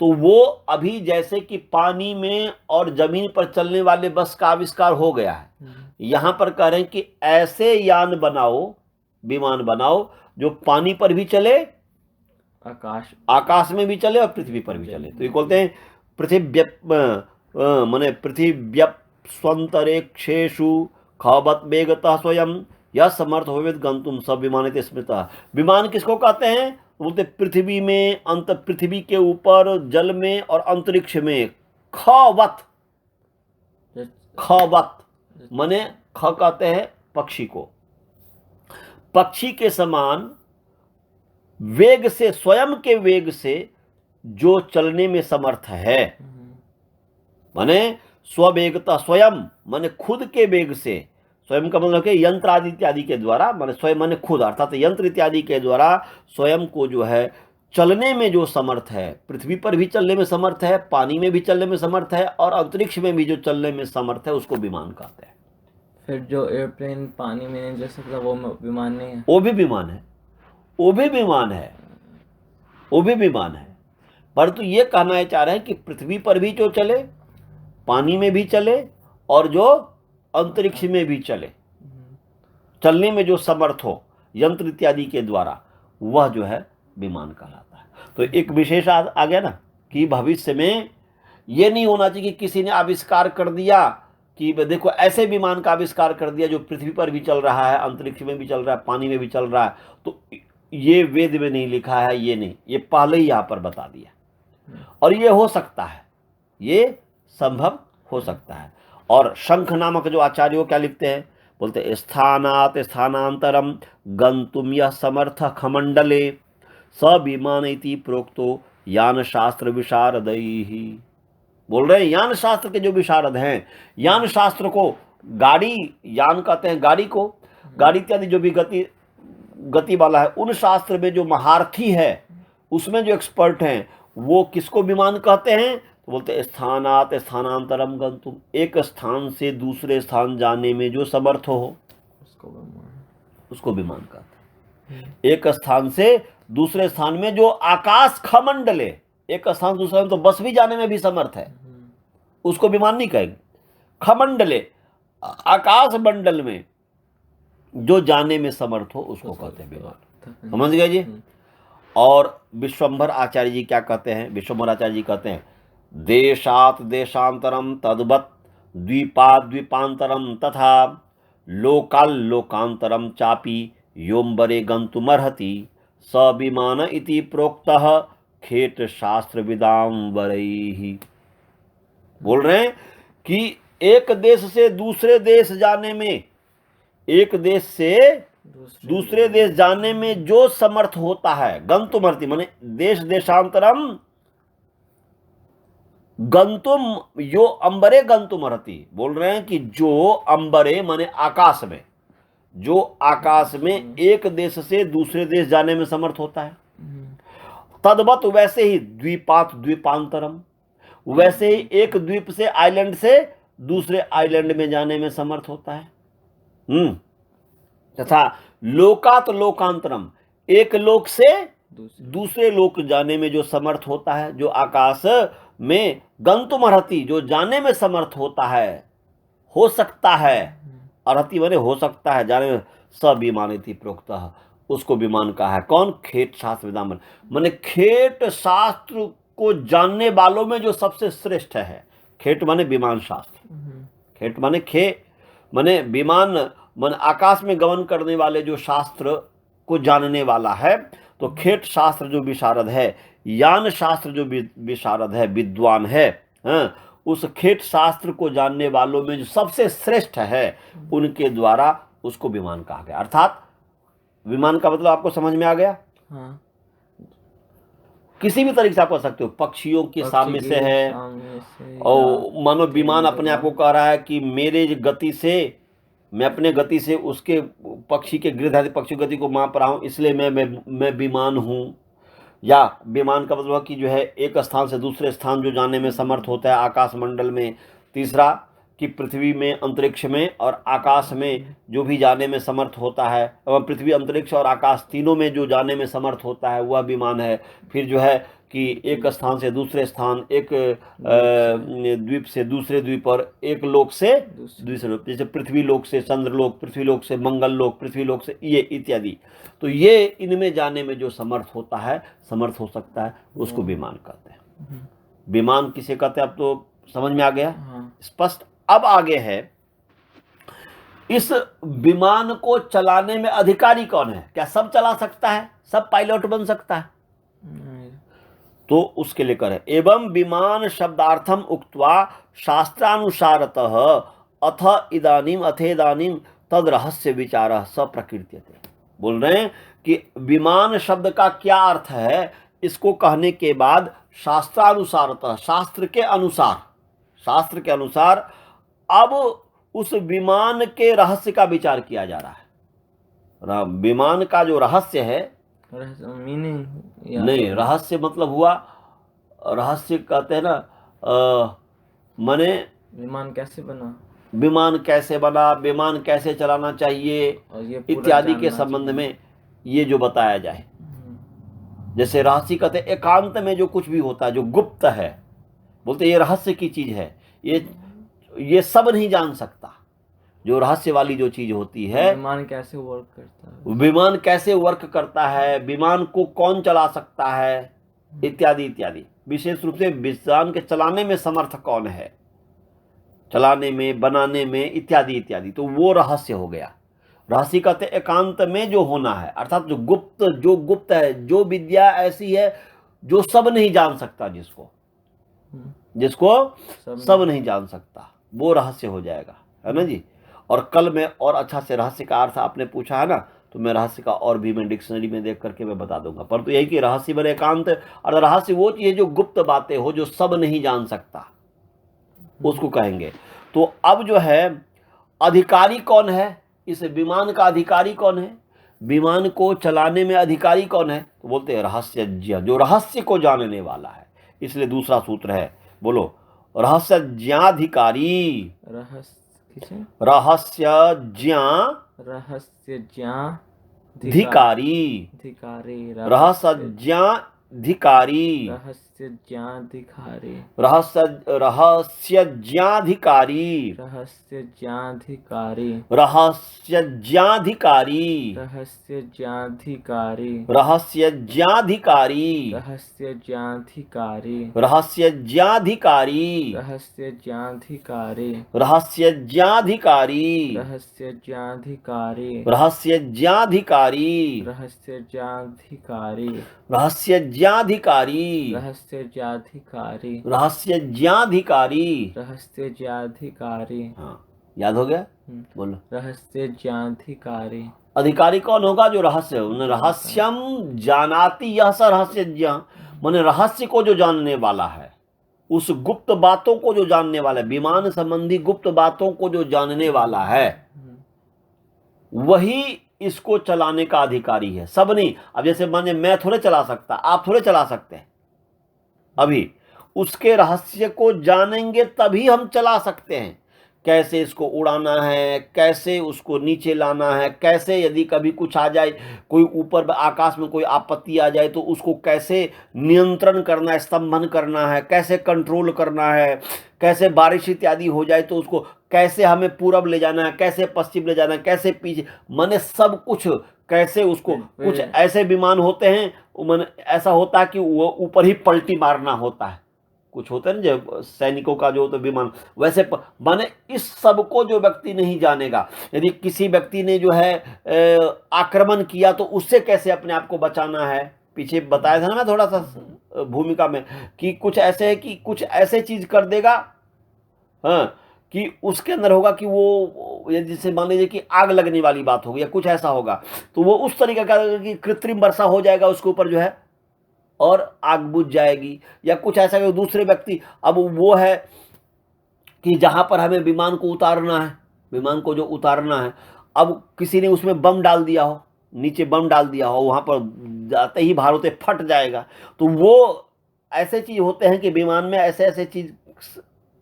तो वो अभी जैसे कि पानी में और जमीन पर चलने वाले बस का आविष्कार हो गया है, यहां पर कह रहे हैं कि ऐसे यान बनाओ, विमान बनाओ जो पानी पर भी चले, आकाश में भी चले और पृथ्वी पर भी चले। तो ये बोलते हैं पृथिव्यप स्वंतरिक्षेषु खवत वेगतः स्वयं या समर्थ होवेत गंतुम सब विमान स्मृतः। विमान किसको कहते हैं? बोलते पृथ्वी में, अंत पृथ्वी के ऊपर, जल में और अंतरिक्ष में। खवत माने ख कहते हैं पक्षी को, पक्षी के समान वेग से, स्वयं के वेग से जो चलने में समर्थ है, माने स्ववेगता, स्वयं माने खुद के वेग से, स्वयं का मतलब है यंत्र आदि इत्यादि के द्वारा, माने स्वयं माने खुद, अर्थात यंत्र इत्यादि के द्वारा स्वयं को जो है चलने में जो समर्थ है, पृथ्वी पर भी चलने में समर्थ है, पानी में भी चलने में समर्थ है और अंतरिक्ष में भी जो चलने में समर्थ है, उसको विमान कहते हैं। फिर जो एयरप्लेन पानी में नहीं जा सकता वो विमान नहीं है? वो भी विमान है, वो भी विमान है, वो भी विमान है। परंतु ये कहना चाह रहे हैं कि पृथ्वी पर भी जो चले, पानी में भी चले और जो अंतरिक्ष में भी चले, चलने में जो समर्थ हो यंत्र इत्यादि के द्वारा, वह जो है विमान कहलाता है। तो एक विशेष आ गया ना कि भविष्य में ये नहीं होना चाहिए कि किसी ने आविष्कार कर दिया कि देखो ऐसे विमान का आविष्कार कर दिया जो पृथ्वी पर भी चल रहा है, अंतरिक्ष में भी चल रहा है, पानी में भी चल रहा है, तो ये वेद में नहीं लिखा है, ये नहीं, ये पहले ही यहां पर बता दिया। और ये हो सकता है, ये संभव हो सकता है। और शंख नामक जो आचार्य क्या लिखते हैं, बोलते स्थानात स्थानांतरम गंतुम यह समर्थ खमंडले सविमान इति प्रोक्तो यान शास्त्र विशारदैहि। बोल रहे हैं यान शास्त्र के जो विशारद हैं, यान शास्त्र को, गाड़ी यान कहते हैं गाड़ी को, गाड़ी इत्यादि जो भी गति वाला है, उन शास्त्र में जो महारथी है, उसमें जो एक्सपर्ट हैं, वो किसको विमान कहते हैं? तो बोलते स्थानात स्थानांतरम गंतुम, एक स्थान से दूसरे स्थान जाने में जो समर्थ हो उसको विमान कहते हैं। एक स्थान से दूसरे स्थान में जो आकाश खमंडले, एक स्थान से दूसरे में तो बस भी जाने में भी समर्थ है, उसको विमान नहीं कहेंगे। खमंडले, आकाश मंडल में जो जाने में समर्थ हो उसको कहते हैं विमान। समझ गए जी? और विश्वंभर आचार्य जी क्या कहते हैं? विश्वंभर आचार्य जी कहते हैं देशात देशांतरम तद्वत् द्वीपात द्वीपांतरम तथा लोकाल लोकांतरम चापि योम्बरे गंतुमर्हति स विमान इति प्रोक्तः खेट शास्त्र विदाम्बरैहि। बोल रहे हैं कि एक देश से दूसरे देश जाने में, एक देश से दूसरे देश जाने में जो समर्थ होता है, गंतुमर्ति माने देश देशांतरम गंतुम यो अंबरे गंतुमर्ति, बोल रहे हैं कि जो अंबरे माने आकाश में, जो आकाश में एक देश से दूसरे देश जाने में समर्थ होता है। तद्वत वैसे ही द्वीपात द्वीपांतरम, वैसे ही एक द्वीप से आइलैंड से दूसरे आइलैंड में जाने में समर्थ होता है। तथा लोकात लोकांतरम, एक लोक से दूसरे लोक जाने में जो समर्थ होता है, जो आकाश में गंतुमर्हति, जो जाने में समर्थ होता है, हो सकता है, अर्हति माने हो सकता है, जाने में सविमानिति प्रोक्तः, उसको विमान कहा है। कौन? खेट शास्त्र विदान, माने खेट शास्त्र को जानने वालों में जो सबसे श्रेष्ठ है। खेट माने विमान शास्त्र, खेट माने खे माने विमान मन आकाश में गमन करने वाले जो शास्त्र को जानने वाला है। तो खेट शास्त्र जो विशारद है, यान शास्त्र जो विशारद है, विद्वान है, उस खेट शास्त्र को जानने वालों में जो सबसे श्रेष्ठ है, उनके द्वारा उसको विमान कहा गया। अर्थात विमान का मतलब आपको समझ में आ गया? हाँ। किसी भी तरीके से आप कह सकते हो, पक्षियों के सामने से है, और मानो विमान अपने आप को कह रहा है कि मेरे गति से, मैं अपने गति से उसके पक्षी के गृहधारी पक्षी गति को माप रहा हूं, इसलिए मैं विमान हूं। या विमान का मतलब कि जो है एक स्थान से दूसरे स्थान जो जाने में समर्थ होता है आकाश मंडल में। तीसरा कि पृथ्वी में, अंतरिक्ष में और आकाश में जो भी जाने में समर्थ होता है, पृथ्वी अंतरिक्ष और आकाश तीनों में जो जाने में समर्थ होता है वह विमान है। फिर जो है कि एक स्थान से दूसरे स्थान, एक द्वीप से दूसरे द्वीप, और एक लोक से दूसरे लोक, जैसे पृथ्वी लोक से चंद्रलोक, पृथ्वी लोक से मंगल लोक, पृथ्वी लोक से ये इत्यादि। तो ये इनमें जाने में जो समर्थ होता है, समर्थ हो सकता है, उसको विमान कहते हैं। विमान किसे कहते हैं? अब तो समझ में आ गया, स्पष्ट। अब आगे है, इस विमान को चलाने में अधिकारी कौन है? क्या सब चला सकता है? सब पायलट बन सकता है? तो उसके लिए करे एवं विमान शब्दार्थम उक्त्वा शास्त्रानुसारतः अथ इदानीम अथेदानीम तद रहस्य विचारः सप्रकीर्त्यते। बोल रहे हैं कि विमान शब्द का क्या अर्थ है, इसको कहने के बाद शास्त्रानुसारतः, शास्त्र के अनुसार, शास्त्र के अनुसार अब उस विमान के रहस्य का विचार किया जा रहा है। विमान का जो रहस्य है, मीनिंग नहीं, रहस्य मतलब हुआ, रहस्य कहते हैं ना, माने विमान कैसे बना, विमान कैसे बना, विमान कैसे चलाना चाहिए इत्यादि के संबंध में ये जो बताया जाए। जैसे रहस्य कहते हैं एकांत में जो कुछ भी होता है, जो गुप्त है, बोलते ये रहस्य की चीज है, ये सब नहीं जान सकता। जो रहस्य वाली जो चीज होती है, विमान कैसे वर्क करता है, विमान कैसे वर्क करता है, विमान को कौन चला सकता है, इत्यादि इत्यादि। विशेष रूप से विमान के चलाने में समर्थ कौन है, चलाने में, बनाने में, इत्यादि इत्यादि। तो वो रहस्य हो गया। रहस्य कहते एकांत में जो होना है, अर्थात जो गुप्त है, जो विद्या ऐसी है जो सब नहीं जान सकता, जिसको सब नहीं जान सकता, वो रहस्य हो जाएगा, है ना जी। और कल में और अच्छा से रहस्य का अर्थ आपने पूछा है ना, तो मैं रहस्य का और भी मैं डिक्शनरी में देख करके मैं बता दूंगा। परंतु यही कि रहस्य बने एकांत, और रहस्य वो चीज है जो गुप्त बातें हो, जो सब नहीं जान सकता, उसको कहेंगे। तो अब जो है अधिकारी कौन है, इस विमान का अधिकारी कौन है, विमान को चलाने में अधिकारी कौन है? तो बोलते हैं रहस्यज्ञ, जो रहस्य को जानने वाला है। इसलिए दूसरा सूत्र है, बोलो, रहस्यज्ञाधिकारी, रहस्यज्ञाधिकारी, रहस्यज्ञाधिकारी, रहस्यज्ञाधिकारी, रहस्यज्ञाधिकारी, रहस्यज्ञाधिकारी, रहस्यज्ञाधिकारी, रहस्यज्ञाधिकारी, रहस्यज्ञाधिकारी, रहस्यज्ञाधिकारी, रहस्यज्ञाधिकारी, रहस्यज्ञाधिकारी, रहस्यज्ञाधिकारी, रहस्यज्ञाधिकारी, रहस्यज्ञाधिकारी, रहस्यज्ञाधिकारी, रहस्यज्ञाधिकारी, रहस्यज्ञाधिकारी। हाँ, याद हो गया? बोलो, रहस्यज्ञाधिकारी। अधिकारी कौन होगा? जो रहस्य, रहस्यम जानाति यह स रहस्यज्ञ, माने रहस्य को जो जानने वाला है, उस गुप्त बातों को जो जानने वाला है, विमान संबंधी गुप्त बातों को जो जानने वाला है, वही इसको चलाने का अधिकारी है, सब नहीं। अब जैसे माने मैं थोड़े चला सकता, आप थोड़े चला सकते हैं, अभी उसके रहस्य को जानेंगे तभी हम चला सकते हैं। कैसे इसको उड़ाना है, कैसे उसको नीचे लाना है, कैसे यदि कभी कुछ आ जाए, कोई ऊपर आकाश में कोई आपत्ति आ जाए तो उसको कैसे नियंत्रण करना है, स्तंभन करना है, कैसे कंट्रोल करना है, कैसे बारिश इत्यादि हो जाए तो उसको कैसे हमें पूरब ले जाना है, कैसे पश्चिम ले जाना है, कैसे पीछे, माने सब कुछ कैसे उसको। कुछ ऐसे विमान होते हैं, माने ऐसा होता है कि वो ऊपर ही पलटी मारना होता है, कुछ होता है ना जो सैनिकों का जो तो विमान, वैसे माने इस सब को जो व्यक्ति नहीं जानेगा, यदि किसी व्यक्ति ने जो है आक्रमण किया तो उससे कैसे अपने आप को बचाना है, पीछे बताया था ना मैं थोड़ा सा भूमिका में, कि कुछ ऐसे है कि कुछ ऐसे चीज कर देगा, हाँ, कि उसके अंदर होगा कि वो जैसे मान लीजिए कि आग लगने वाली बात होगी या कुछ ऐसा होगा, तो वो उस तरीके का कि कृत्रिम वर्षा हो जाएगा उसके ऊपर जो है और आग बुझ जाएगी, या कुछ ऐसा कि दूसरे व्यक्ति, अब वो है कि जहां पर हमें विमान को उतारना है, विमान को जो उतारना है, अब किसी ने उसमें बम डाल दिया हो, नीचे बम डाल दिया हो, वहां पर जाते ही भार होते फट जाएगा, तो वो ऐसे चीज होते हैं कि विमान में ऐसे ऐसे चीज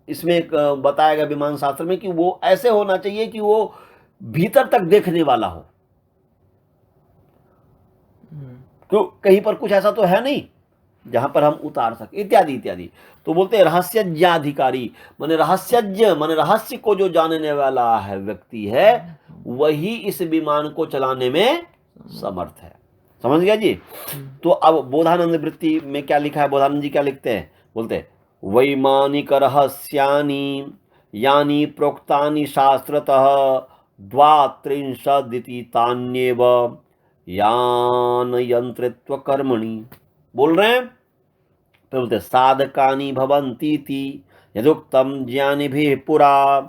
इसमें बताया गया विमान शास्त्र में कि वो ऐसे होना चाहिए कि वो भीतर तक देखने वाला हो, तो कहीं पर कुछ ऐसा तो है नहीं जहां पर हम उतार सके, इत्यादि इत्यादि। तो बोलते हैं रहस्यज्ञाधिकारी, माने रहस्यज्ञ, माने रहस्य को जो जानने वाला है व्यक्ति है, वही इस विमान को चलाने में समर्थ है। समझ गया जी? तो अब बोधानंद वृत्ति में क्या लिखा है, बोधानंद जी क्या लिखते हैं, बोलते हैं वैमानिक रहस्यानि यानी प्रोक्तानि शास्त्रतः द्वात्रिंशदिति तान्येव यान यंत्रित्व कर्मणि। बोल रहे हैं, फिर बोलते साधकानि भवन्तीति यदुक्तम ज्ञानिभिः पुरा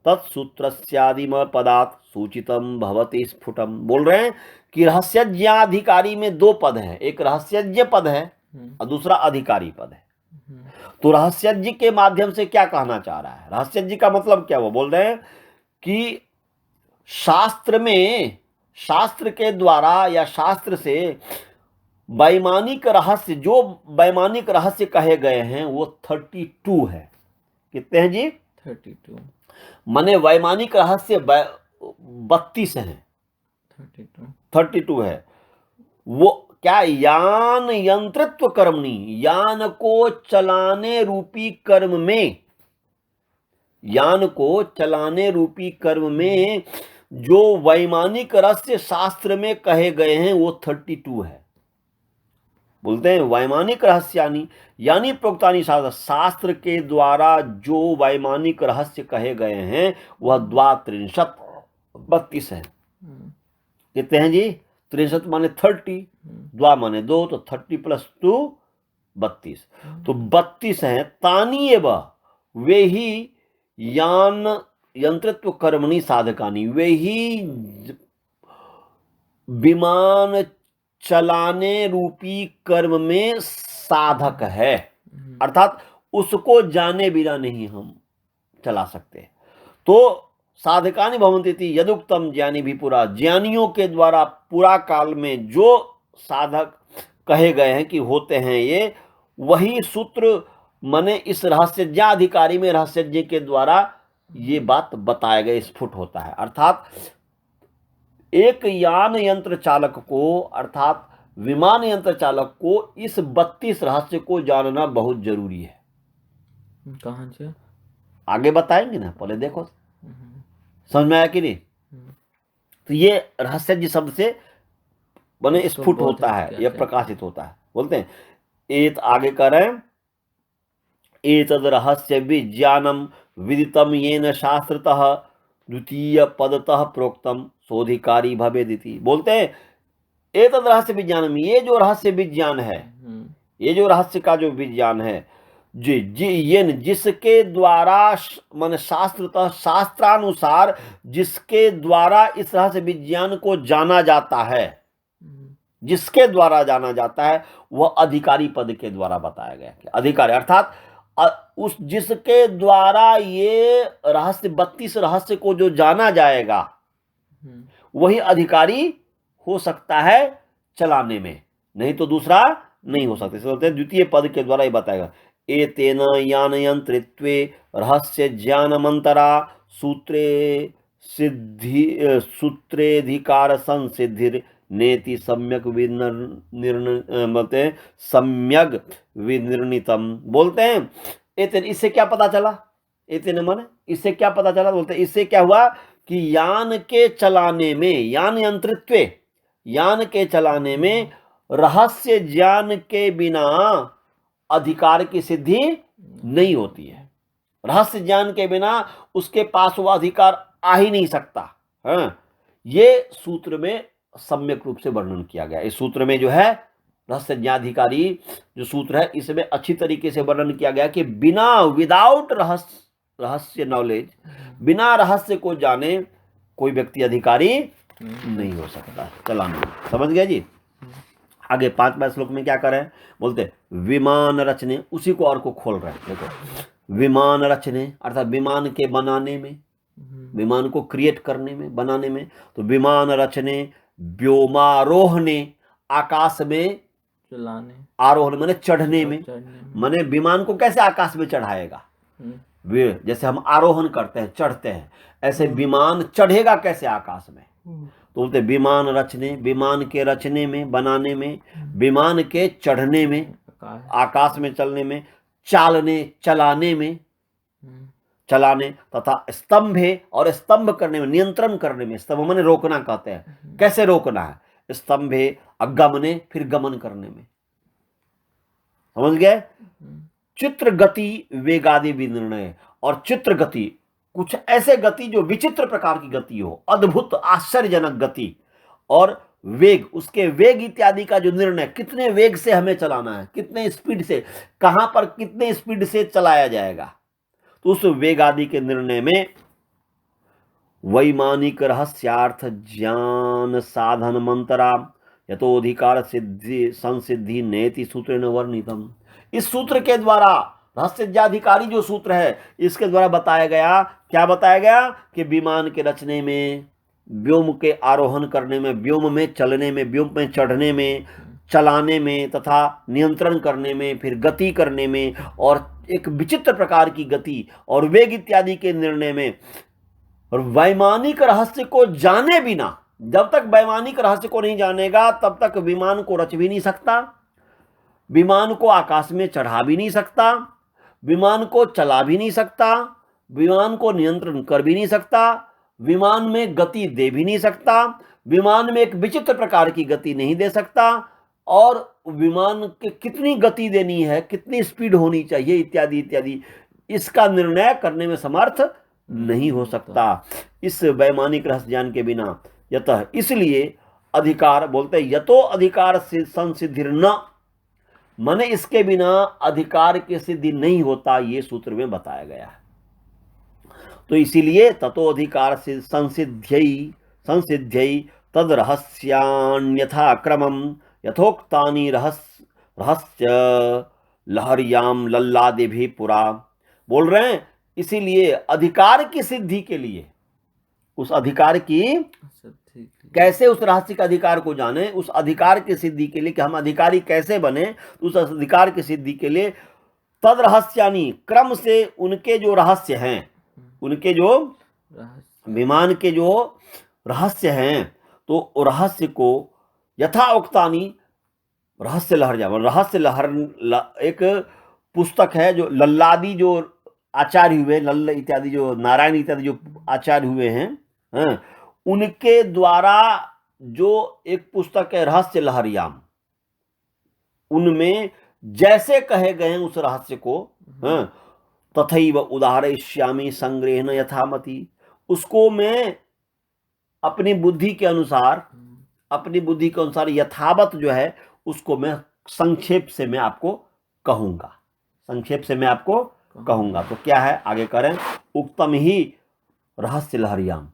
तत्सूत्रस्यादिम पदात् सूचितम भवति स्फुटम। बोल रहे हैं कि रहस्यज्ञाधिकारी में दो पद हैं, एक रहस्यज्ञ पद है और दूसरा अधिकारी पद है। तो रहस्यज्ञ के माध्यम से क्या कहना चाह रहा है, रहस्यज्ञ का मतलब क्या, वो बोल रहे हैं कि शास्त्र में, शास्त्र के द्वारा या शास्त्र से वैमानिक रहस्य, जो वैमानिक रहस्य कहे गए हैं वो 32 है। कितने हैं जी? 32। माने वैमानिक रहस्य 32 हैं, 32 है। वो क्या, यान यंत्रित्व कर्मणि, यान को चलाने रूपी कर्म में, यान को चलाने रूपी कर्म में जो वैमानिक रहस्य शास्त्र में कहे गए हैं वो 32 है। बोलते हैं वैमानिक रहस्यानि यानी प्रोक्तानि शास्त्र, शास्त्र के द्वारा जो वैमानिक रहस्य कहे गए हैं वह 32 है। कितने हैं जी? 63 माने 30, द्वा माने 2, तो 30 + 2 32, तो 32 हैं। तानी एवं वे ही यान यंत्रित्व कर्मणि साधकानी, वे ही विमान चलाने रूपी कर्म में साधक है, अर्थात उसको जाने बिना नहीं हम चला सकते। तो साधकानि भवन्ति यदुक्तम ज्ञानी भी पुरा, ज्ञानियों के द्वारा पूरा काल में जो साधक कहे गए हैं कि होते हैं ये, वही सूत्र माने इस रहस्यज्ञाधिकारी में रहस्यज्ञ के द्वारा ये बात बताया गया, स्फुट होता है। अर्थात एक यान यंत्र चालक को, अर्थात विमान यंत्र चालक को इस 32 रहस्य को जानना बहुत जरूरी है। कहां से आगे बताएंगे ना, पहले देखो समझ में आया कि नहीं। तो ये रहस्य शब्द से बने स्फुट होता है, यह प्रकाशित होता है। बोलते हैं एत, आगे कर रहे हैं, एतद रहस्य विज्ञानम विदितम येन शास्त्रतः द्वितीय पदतः प्रोक्तम सोधिकारी भवेदिति। बोलते हैं एतद रहस्य विज्ञानम, ये जो रहस्य विज्ञान है, ये जो रहस्य का जो विज्ञान है, जी जी येन जिसके द्वारा माने शास्त्रतः शास्त्रानुसार जिसके द्वारा इस रहस्य विज्ञान को जाना जाता है, जिसके द्वारा जाना जाता है वह अधिकारी पद के द्वारा बताया गया कि अधिकारी अर्थात उस जिसके द्वारा ये रहस्य 32 रहस्य को जो जाना जाएगा वही अधिकारी हो सकता है चलाने में, नहीं तो दूसरा नहीं हो सकता। इसलिए बोलते हैं द्वितीय पद के द्वारा ये बताएगा एतेन यान यंत्रित्वे रहस्य ज्ञानमंतरा सूत्रे सिद्धि सूत्रेधिकार संसिद्धिर नेति सम्यक बोलते सम्यक विनिर्णितम। बोलते हैं एतेन, इससे क्या पता चला, एतेन माने इससे क्या पता चला, बोलते हैं इससे क्या हुआ कि यान के चलाने में, यान यंत्रित्वे, यान के चलाने में रहस्य ज्ञान के बिना अधिकार की सिद्धि नहीं होती है। रहस्य ज्ञान के बिना उसके पास वह अधिकार आ ही नहीं सकता। हाँ, ये सूत्र में सम्यक रूप से वर्णन किया गया। इस सूत्र में जो है रहस्य ज्ञाधिकारी जो सूत्र है इसमें अच्छी तरीके से वर्णन किया गया कि बिना विदाउट रहस्य नॉलेज, बिना रहस्य को जाने कोई व्यक्ति अधिकारी नहीं हो सकता चलाने। समझ गया जी। आगे 5वें श्लोक में क्या करें, बोलते विमान रचने, उसी को और को खोल रहे हैं। देखो विमान रचने अर्थात विमान के बनाने में, विमान को क्रिएट करने में, बनाने में। तो विमान रचने, व्योमारोहणे आकाश में चलाने, आरोहण माने चढ़ने में, माने विमान को कैसे आकाश में चढ़ाएगा, जैसे हम आरोहण करते हैं चढ़ते हैं, ऐसे विमान चढ़ेगा कैसे आकाश में। तो बोलते विमान रचने, विमान के रचने में, बनाने में, विमान के चढ़ने में, आकाश में चलने में, चालने चलाने में, चलाने तथा स्तंभे और स्तंभ करने में, नियंत्रण करने में। स्तंभ माने रोकना कहते हैं, कैसे रोकना है, स्तंभे अगमने फिर गमन करने में। समझ गए। चित्र गति वेगादि विनिर्णय, और चित्र गति कुछ ऐसे गति जो विचित्र प्रकार की गति हो, अद्भुत आश्चर्यजनक गति, और वेग, उसके वेग इत्यादि का जो निर्णय, कितने वेग से हमें चलाना है, कितने स्पीड से, कहां पर कितने स्पीड से चलाया जाएगा, तो उस वेग आदि के निर्णय में वैमानिक रहस्यार्थ ज्ञान साधन मंतरा यतोधिकार सिद्धि संसिद्धि नेति सूत्रेण वर्णितम। इस सूत्र के द्वारा रहस्याधिकारी जो सूत्र है इसके द्वारा बताया गया, क्या बताया गया कि विमान के रचने में, व्योम के आरोहण करने में, व्योम में चलने में, व्योम में चढ़ने में, चलाने में तथा नियंत्रण करने में, फिर गति करने में, और एक विचित्र प्रकार की गति और वेग इत्यादि के निर्णय में। और वैमानिक रहस्य को जाने बिना, जब तक वैमानिक रहस्य को नहीं जानेगा तब तक विमान को रच भी नहीं सकता, विमान को आकाश में चढ़ा भी नहीं सकता, विमान को चला भी नहीं सकता, विमान को नियंत्रण कर भी नहीं सकता, विमान में गति दे भी नहीं सकता, विमान में एक विचित्र प्रकार की गति नहीं दे सकता, और विमान के कितनी गति देनी है, कितनी स्पीड होनी चाहिए इत्यादि इत्यादि, इसका निर्णय करने में समर्थ नहीं हो सकता इस वैमानिक रहस्य ज्ञान के बिना। यतः इसलिए अधिकार, बोलते यतो अधिकार से संसिद्धिर न, माने इसके बिना अधिकार की सिद्धि नहीं होता, ये सूत्र में बताया गया है। तो इसीलिए ततो अधिकार से संसिद्ध्यै तद रहस्यान्यथा क्रमम यथोक्तानि रहस्य लहरियाम लल्लादि भी पुरा। बोल रहे हैं इसीलिए अधिकार की सिद्धि के लिए, उस अधिकार की कैसे, उस रहस्य के अधिकार को जाने, उस अधिकार की सिद्धि के लिए कि हम अधिकारी कैसे बने, उस अधिकार की सिद्धि के लिए तद रहस्यानि क्रम से उनके जो रहस्य हैं, उनके जो विमान के जो रहस्य हैं, तो रहस्य को यथा उक्तानि रहस्य लहर जा, रहस्य लहर एक पुस्तक है जो लल्लादि जो आचार्य हुए, लल्ल इत्यादि जो नारायण इत्यादि जो आचार्य हुए हैं, उनके द्वारा जो एक पुस्तक है रहस्य लहरियाम, उनमें जैसे कहे गए हैं उस रहस्य को, तथैव उदाहरयिष्यामि संग्रहेण यथामति, उसको मैं अपनी बुद्धि के अनुसार, अपनी बुद्धि के अनुसार यथावत जो है उसको मैं संक्षेप से मैं आपको कहूंगा। संक्षेप से मैं आपको कहूंगा। तो क्या है, आगे करें। उक्तम ही रहस्य लहरियाम,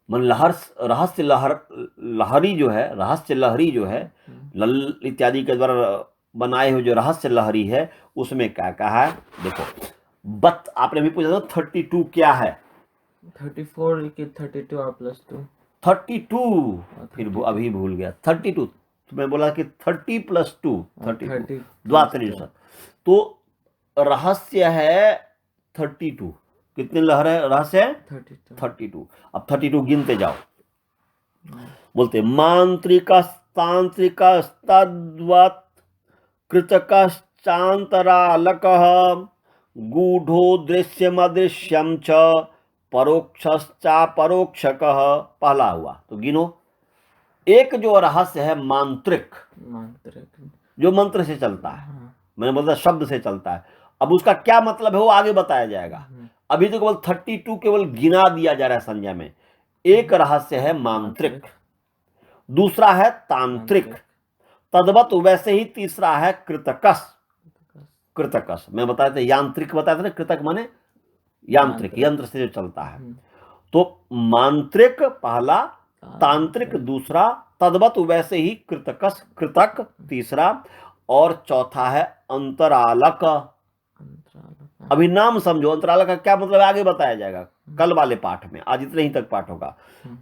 मन रहस्य लहरी जो है, रहस्य लहरी जो है, लल इत्यादि के द्वारा बनाए हुए जो रहस्य लहरी है, उसमें क्या कहा है देखो। बत आपने भी पूछा था 32 क्या है, 34 की 32 और प्लस 2 32, फिर अभी भूल गया 32, तो मैं बोला कि 30 + 2 32 द्वात्रिश। तो रहस्य है 32, कितने लहर है रहस्य है 32। अब 32 गिनते जाओ। बोलते मांत्रिक तांत्रिक तद्वत् कृतकश्चान्तरालक गूढ़ो दृश्यमदृश्यम च परोक्षश्चापरोक्षक। पहला हुआ तो गिनो। एक जो रहस्य है मांत्रिक, जो मंत्र से चलता है, मैंने बोला शब्द से चलता है। अब उसका क्या मतलब है वो आगे बताया जाएगा। अभी तो केवल 32 केवल गिना दिया जा रहा है संज्ञा में। एक रहस्य है मांत्रिक, दूसरा है तांत्रिक, तद्वत वैसे ही तीसरा है कृतकस। कृतकस मैं बताया था, यांत्रिक बताया था ना, कृतक माने यांत्रिक, यंत्र से जो चलता है। तो मांत्रिक पहला, तांत्रिक दूसरा, तद्वत वैसे ही कृतकस कृतक तीसरा, और चौथा है अंतरालक। अभी नाम समझो, अंतरालक का क्या मतलब आगे बताया जाएगा कल वाले पाठ में, आज इतने ही तक पाठ होगा।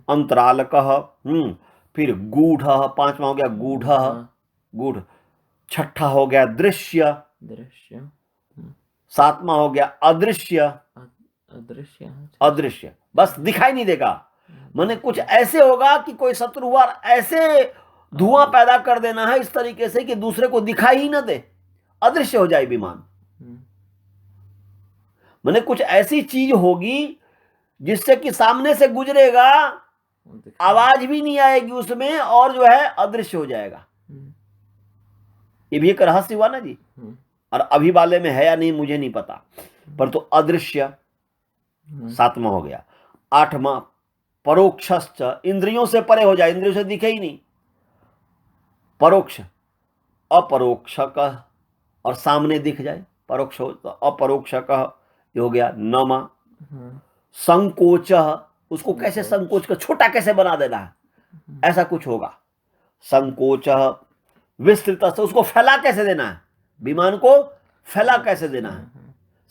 अंतरालक, फिर गूढ़, पांचवा हो गया गूढ़, गूढ़, छठा हो गया दृश्य, सातवां हो गया अदृश्य, अदृश्य बस दिखाई नहीं देगा, माने कुछ ऐसे होगा कि कोई शत्रु ऐसे धुआं पैदा कर देना है इस तरीके से कि दूसरे को दिखाई ही ना दे, अदृश्य हो जाए विमान। माने कुछ ऐसी चीज होगी जिससे कि सामने से गुजरेगा, आवाज भी नहीं आएगी उसमें, और जो है अदृश्य हो जाएगा। ये भी एक रहस्य हुआ ना जी। और अभी वाले में है या नहीं मुझे नहीं पता, पर तो अदृश्य सातवां हो गया। आठवां परोक्षश्च, इंद्रियों से परे हो जाए, इंद्रियों से दिखे ही नहीं, परोक्ष। अपरोक्षक, और सामने दिख जाए, परोक्ष हो तो अपरोक्षक हो गया। नमा संकोच, उसको कैसे संकोच कर छोटा कैसे बना देना है, ऐसा कुछ होगा। संकोच विस्तृत, उसको फैला कैसे देना है, विमान को फैला कैसे देना है,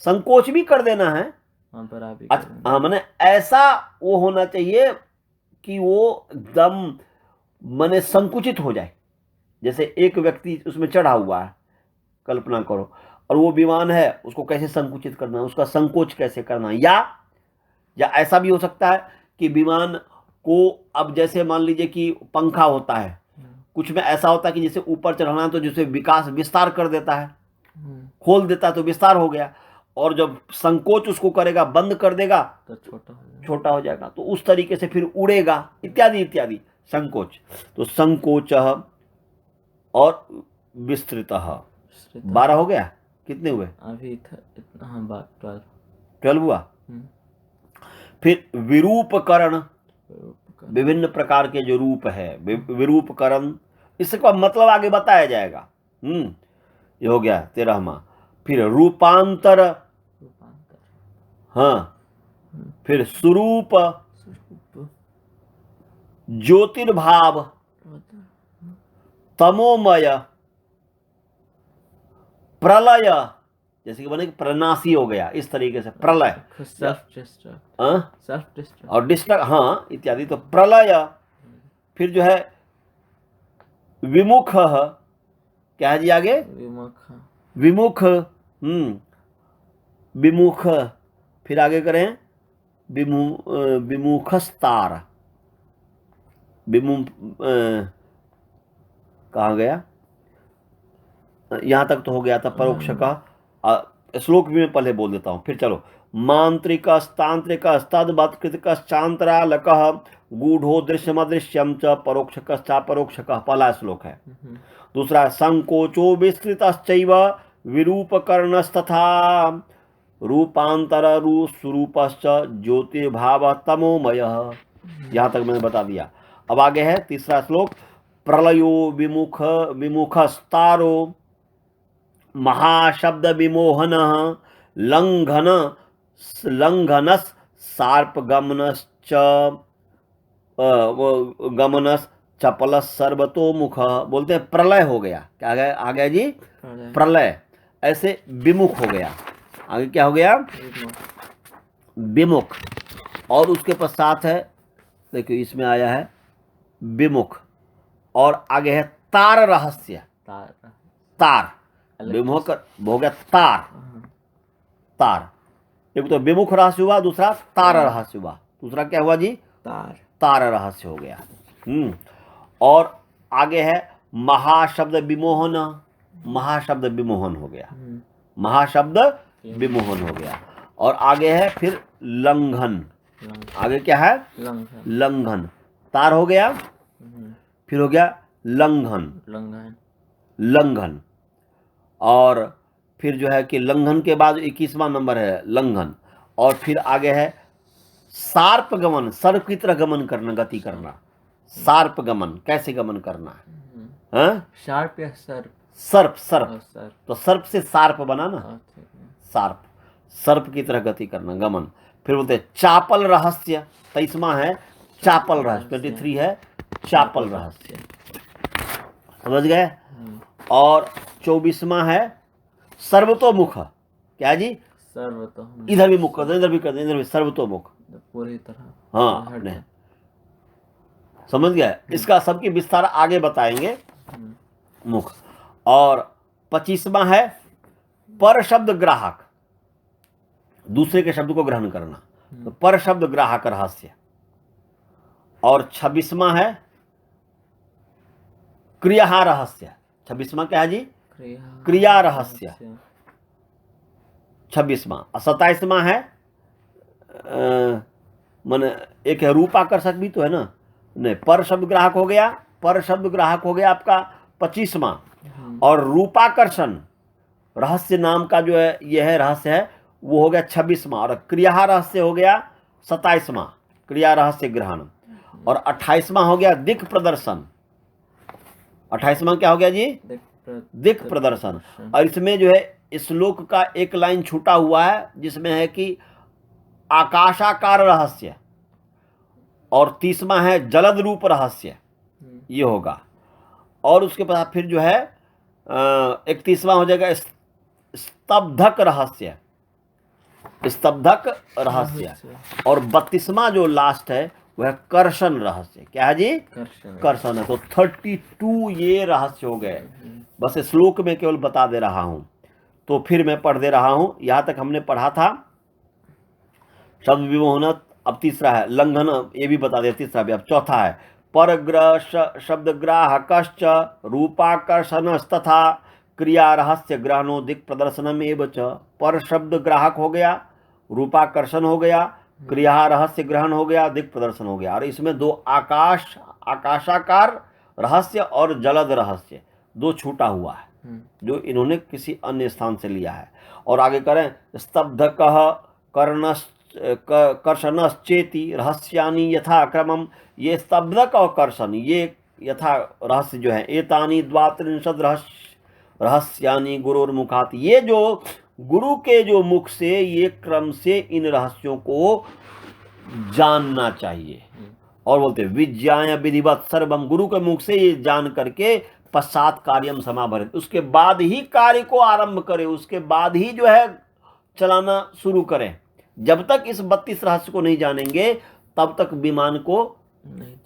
संकोच भी कर देना है। हाँ मैंने ऐसा वो होना चाहिए कि वो एकदम माने संकुचित हो जाए। जैसे एक व्यक्ति उसमें चढ़ा हुआ है, कल्पना करो, और वो विमान है, उसको कैसे संकुचित करना है, उसका संकोच कैसे करना है। या ऐसा भी हो सकता है कि विमान को, अब जैसे मान लीजिए कि पंखा होता है, कुछ में ऐसा होता है कि जैसे ऊपर चढ़ाना है तो जैसे विस्तार कर देता है, खोल देता है तो विस्तार हो गया, और जब संकोच उसको करेगा, बंद कर देगा तो छोटा हो जाएगा, तो उस तरीके से फिर उड़ेगा, इत्यादि इत्यादि। संकोच, तो संकोच और विस्तृत। 12 हो गया, कितने हुए अभी 12 हुआ। फिर विरूपकरण, विभिन्न प्रकार के जो रूप है, विरूपकरण, इसका मतलब आगे बताया जाएगा। ये हो गया 13वां। फिर रूपांतर, हाँ, फिर स्वरूप, ज्योतिर्भाव, तमोमय, प्रलय, जैसे कि बने प्रनाशी हो गया, इस तरीके से प्रलय, और डिस्ट्रक्ट, हाँ इत्यादि। तो प्रलय, फिर जो है विमुख, क्या है जी आगे, विमुख, विमुख, फिर आगे करें विमुखस्तार, कहाँ गया, यहां तक तो हो गया था परोक्ष का। श्लोक भी मैं पहले बोल देता हूं, फिर चलो। मांत्रिक तांत्रिक तद्वत् कृतकश्चान्तरालक गूढ़ो दृश्यमदृश्यम च परोक्षकश्चापरोक्षक, पहला श्लोक है। दूसरा संकोचो विस्तृतश्चैव विरूपकर्णस्तथा रूपांतर स्वरूपश्च ज्योतिर्भाव तमोमय। यहां तक मैंने बता दिया। अब आगे है तीसरा श्लोक। प्रलयो विमुखस्तारो महाशब्द विमोहन लंघन लंघनस सार्प गमनश्च गमनस चपल सर्वतोमुख। बोलते हैं प्रलय हो गया। क्या आ गया जी? प्रलय। ऐसे विमुख हो गया। आगे क्या हो गया? विमुख। और उसके पश्चात है, देखिए इसमें आया है विमुख, और आगे है तार रहस्य। तार विमुख हो गया तार। तार, एक तो विमुख रहस्य हुआ, दूसरा तार रहस्य हुआ। दूसरा क्या हुआ जी? तार रहस्य हो गया। और आगे है महाशब्द विमोहन। महाशब्द विमोहन हो गया। महाशब्द विमोहन हो गया। और आगे है फिर लंघन। आगे क्या है? लंघन। तार हो गया, फिर हो गया लंघन। लंघन। और फिर जो है कि लंघन के बाद 21वां नंबर है लंघन। और फिर आगे है सार्प गमन। सर्प की तरह गमन करना, गति करना। सार्प गमन, कैसे गमन करना है? शार्प या सर्प? सर्प। तो सर्प से सार्प बना ना, सार्प। सर्प की तरह गति करना, गमन। फिर बोलते चापल रहस्य। 23वां है चापल रहस्य। 23 है चापल रहस्य। समझ गए? और 24वां है सर्वतोमुख। क्या जी? सर्वतोमुख। इधर भी मुख कर दो, इधर भी कर दो, इधर भी सर्वतोमुख पूरी तरह। हाँ, अपने समझ गए? इसका सबकी विस्तार आगे बताएंगे। मुख। और 25वां है पर शब्द ग्राहक। दूसरे के शब्द को ग्रहण करना, तो पर शब्द ग्राहक रहस्य। और 26वां है क्रिया रहस्य। 26वां क्या है जी? क्रिया रहस्य। 26वां। 27वां है मन एक है रूपाकर्षक भी तो है ना, नहीं, पर शब्द ग्राहक हो गया। पर शब्द ग्राहक हो गया आपका 25वां। और रूपाकर्षण रहस्य नाम का जो है यह है रहस्य है, वो हो गया 26वां। और क्रिया रहस्य हो गया 27वां, क्रिया रहस्य ग्रहण। और 28वां हो गया दिक् प्रदर्शन। 28वां क्या हो गया जी? दिक् प्रदर्शन। और इसमें जो है श्लोक का एक लाइन छूटा हुआ है, जिसमें है कि आकाशाकार रहस्य। और 30वां है जलद रूप रहस्य, ये होगा। और उसके बाद फिर जो है 31वां हो जाएगा स्तब्धक रहस्य। स्तब्धक रहस्य। और 32वां जो लास्ट है वह कर्षण रहस्य। क्या है जी? कर्षण है। तो 32 ये रहस्य हो गए। बस श्लोक में केवल बता दे रहा हूं, तो फिर मैं पढ़ दे रहा हूं। यहां तक हमने पढ़ा था शब्द विमोहन। अब तीसरा है लंघन, ये भी बता दे। तीसरा भी, अब चौथा है परग्रह शब्द ग्राहकश्च रूपाकर्षणस्तथा क्रिया रहस्य ग्रहणो दिक् प्रदर्शनम एवं च। पर शब्द ग्राहक हो गया, रूपाकर्षण हो गया, क्रिया रहस्य ग्रहण हो गया, दिक् प्रदर्शन हो गया। और इसमें दो आकाशाकार रहस्य और जलद रहस्य दो छूटा हुआ है, जो इन्होंने किसी अन्य स्थान से लिया है। और आगे करें स्तब्धक कर्षणश्चेति रहस्यानि यथा क्रमम। ये स्तब्धक और कर्षण ये यथा रहस्य जो है एतानि द्वात्रिंशद रहस्यानि गुरुर्मुखात्। ये जो गुरु के जो मुख से ये क्रम से इन रहस्यों को जानना चाहिए। और बोलते विज्ञाय विधिवत सर्वम। गुरु के मुख से ये जान करके पश्चात कार्यम समाभरित, उसके बाद ही कार्य को आरंभ करें, उसके बाद ही जो है चलाना शुरू करें। जब तक इस 32 रहस्य को नहीं जानेंगे तब तक विमान को नहीं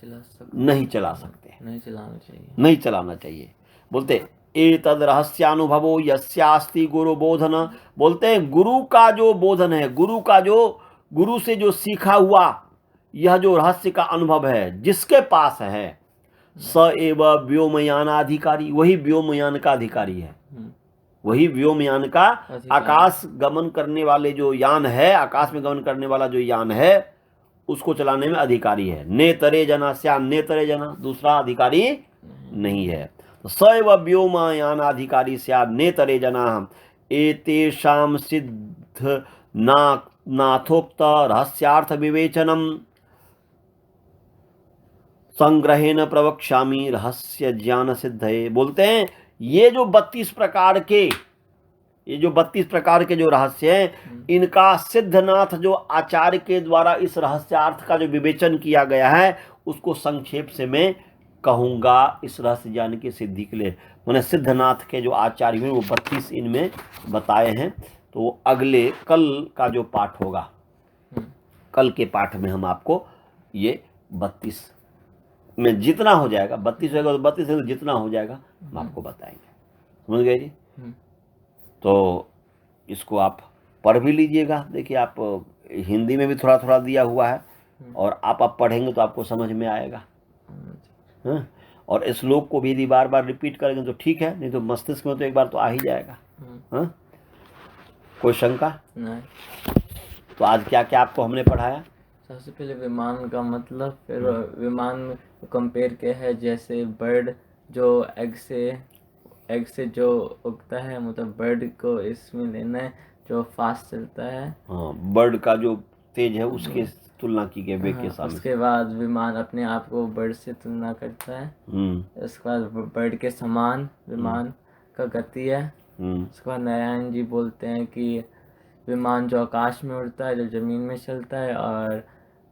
चला सकते, नहीं चलाना चाहिए। बोलते एतद रहस्यानुभवो यस्यास्ति गुरु बोधन। बोलते हैं गुरु का जो बोधन है, गुरु का जो गुरु से जो सीखा हुआ यह जो रहस्य का अनुभव है जिसके पास है, स एव व्योमयानाधिकारी, वही व्योमयान का अधिकारी है। वही व्योमयान का आकाश गमन करने वाले जो यान है, आकाश में गमन करने वाला जो यान है उसको चलाने में अधिकारी है। नेतरे जना श्याम नेतरे जना, दूसरा अधिकारी नहीं है। तो सैव व्योमयानाधिकारी श्याम नेतरे जना एतेषां सिद्ध नाथोक्त रहस्यार्थ विवेचनम संग्रहेण प्रवक्ष्यामि रहस्य ज्ञान सिद्धये। बोलते हैं ये जो 32 प्रकार के ये जो 32 प्रकार के जो रहस्य हैं, इनका सिद्धनाथ जो आचार्य के द्वारा इस रहस्यार्थ का जो विवेचन किया गया है, उसको संक्षेप से मैं कहूँगा इस रहस्य ज्ञान की सिद्धि के लिए। मैंने सिद्धनाथ के जो आचार्य हैं वो 32 इनमें बताए हैं। तो अगले कल का जो पाठ होगा, कल के पाठ में हम आपको ये 32 में जितना हो जाएगा, 32 होगा तो 32 में जितना हो जाएगा हम आपको बताएंगे। समझ गए जी? तो इसको आप पढ़ भी लीजिएगा। देखिए, आप हिंदी में भी थोड़ा थोड़ा दिया हुआ है, और आप पढ़ेंगे तो आपको समझ में आएगा। हाँ? और श्लोक को भी यदि बार बार रिपीट करेंगे तो ठीक है, नहीं तो मस्तिष्क में तो एक बार तो आ ही जाएगा। हाँ? कोई शंका नहीं। तो आज क्या क्या आपको हमने पढ़ाया? सबसे पहले विमान का मतलब, फिर विमान कंपेयर किया है, जैसे बर्ड जो एग से जो उगता है, मतलब बर्ड को इसमें लेना है जो फास्ट चलता है। हाँ, बर्ड का जो तेज है उसके तुलना की गई वेग के सामने। उसके बाद विमान अपने आप को बर्ड से तुलना करता है। उसके बाद बर्ड के समान विमान का गति है। उसके बाद नारायण जी बोलते हैं कि विमान जो आकाश में उड़ता है, जो जमीन में चलता है और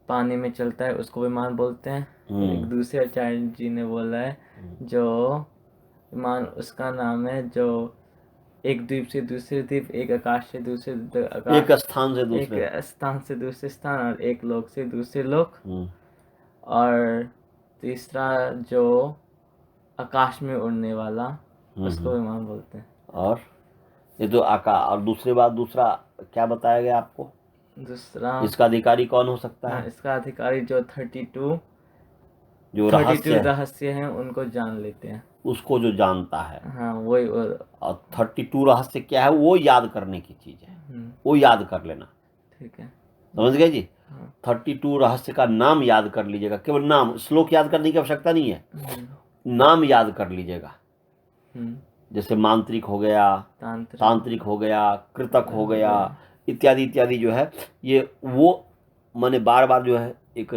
पानी में चलता है, उसको विमान बोलते हैं। एक दूसरे आचार्य जी ने बोला है जो विमान उसका नाम है जो एक द्वीप से दूसरे द्वीप, एक आकाश से दूसरे आकाश, एक स्थान से दूसरे, एक स्थान से दूसरे स्थान, और एक लोक से दूसरे लोक। और तीसरा जो आकाश में उड़ने वाला, उसको विमान बोलते हैं। और ये तो और दूसरा क्या बताया गया आपको? दूसरा इसका अधिकारी कौन हो सकता है? इसका अधिकारी जो 32 जो रहस्य हैं उनको जान लेते हैं, उसको जो जानता है। हाँ वही। और 32 रहस्य क्या है वो याद करने की चीज है, वो याद कर लेना। ठीक है, समझ गए जी? 32 रहस्य का नाम याद कर लीजिएगा, केवल नाम, श्लोक याद करने की आवश्यकता नहीं है, नाम याद कर लीजिएगा। जैसे मांत्रिक हो गया, तांत्रिक हो गया, कृतक हो गया, इत्यादि इत्यादि जो है, ये वो मैंने बार बार जो है एक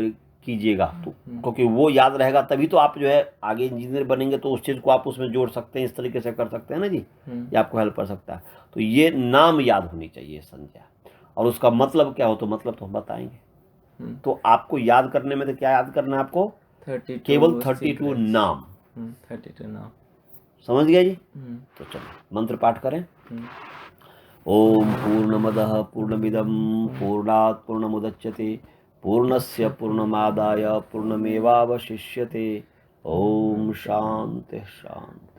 कीजिएगा, तो क्योंकि वो याद रहेगा तभी तो आप जो है आगे इंजीनियर बनेंगे, तो उस चीज़ को आप उसमें जोड़ सकते हैं, इस तरीके से कर सकते हैं ना जी, ये आपको हेल्प कर सकता है। तो ये नाम याद होनी चाहिए संज्ञा, और उसका मतलब क्या हो तो मतलब तो हम बताएंगे। तो आपको याद करने में तो क्या याद करना है आपको? केवल 32 नाम। 32 नाम। समझ गया जी? तो चलो मंत्र पाठ करें। ओम पूर्णमदः पूर्णमिदं पूर्णात् पूर्णमुदच्यते पूर्णस्य पूर्णमादाय पूर्णमेवावशिष्यते। ओम शांति शांति।